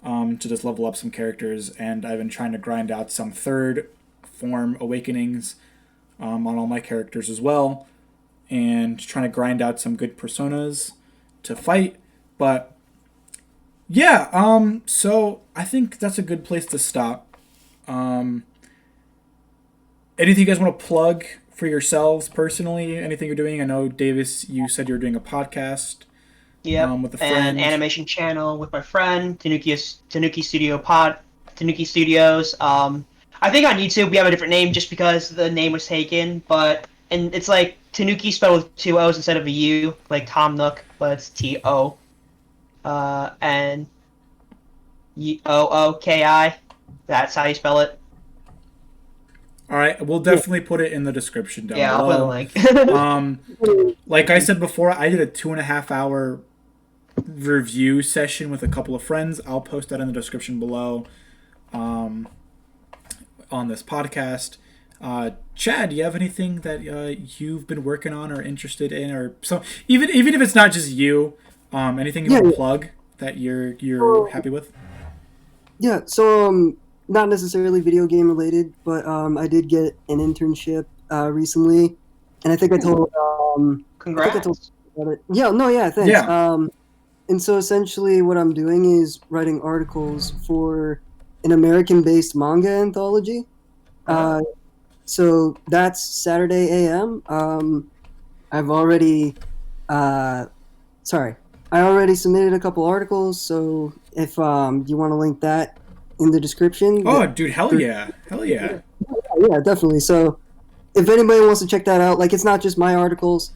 to just level up some characters, and I've been trying to grind out some third form awakenings on all my characters as well, and trying to grind out some good personas to fight. But yeah, so I think that's a good place to stop. Anything you guys want to plug for yourselves personally? Anything you're doing? I know, Davis, you said you were doing a podcast. Yeah, with a friend. An animation channel with my friend Tanooki Studios. I think on YouTube we have a different name just because the name was taken, and it's like Tanooki spelled with 2 O's instead of a U, like Tom Nook, but it's T-O. And Ooki. That's how you spell it. All right, we'll definitely put it in the description down below. I'll put a link. Like I said before, I did a 2.5 hour review session with a couple of friends. I'll post that in the description below on this podcast. Chad, do you have anything that you've been working on or interested in, or so even if it's not just you, anything you want to plug that you're happy with? Yeah, so not necessarily video game related, but I did get an internship recently, and I think I told Congrats. I think I told about it. Yeah, thanks. Yeah. And so essentially what I'm doing is writing articles for an American-based manga anthology. So that's Saturday AM. I already submitted a couple articles, so if you want to link that in the description. Oh, dude, hell yeah. Yeah, definitely. So if anybody wants to check that out, like it's not just my articles.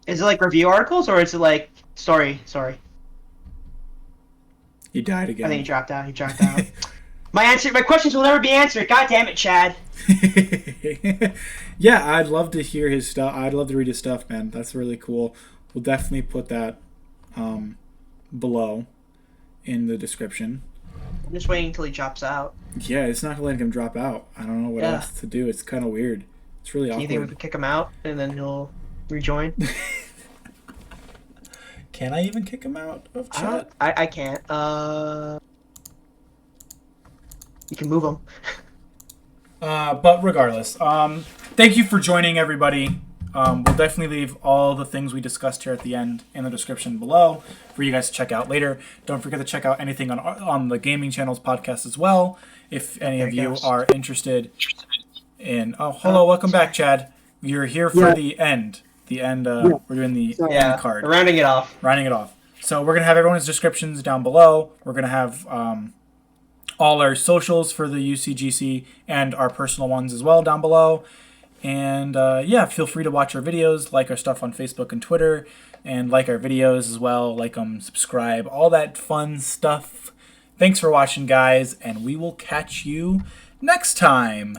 Is it like review articles or is it like story? Sorry. You died again. I think he dropped out. My questions will never be answered. God damn it, Chad. Yeah, I'd love to hear his stuff. I'd love to read his stuff, man. That's really cool. We'll definitely put that below in the description. I'm just waiting until he drops out. Yeah, it's not letting him drop out. I don't know what else to do. It's kind of weird. It's really awkward. Do you think we could kick him out and then he'll rejoin? Can I even kick him out of chat? I can't. You can move him. But regardless, thank you for joining, everybody. We'll definitely leave all the things we discussed here at the end in the description below for you guys to check out later. Don't forget to check out anything on the Gaming Channel's podcast as well, if any of you are interested in... Oh, hello, welcome back, Chad. You're here for the end. The end, we're doing the end card. Rounding it off. So we're going to have everyone's descriptions down below. We're going to have all our socials for the UCGC and our personal ones as well down below. And feel free to watch our videos, like our stuff on Facebook and Twitter, and like our videos as well. Like them, subscribe, all that fun stuff. Thanks for watching, guys, and we will catch you next time.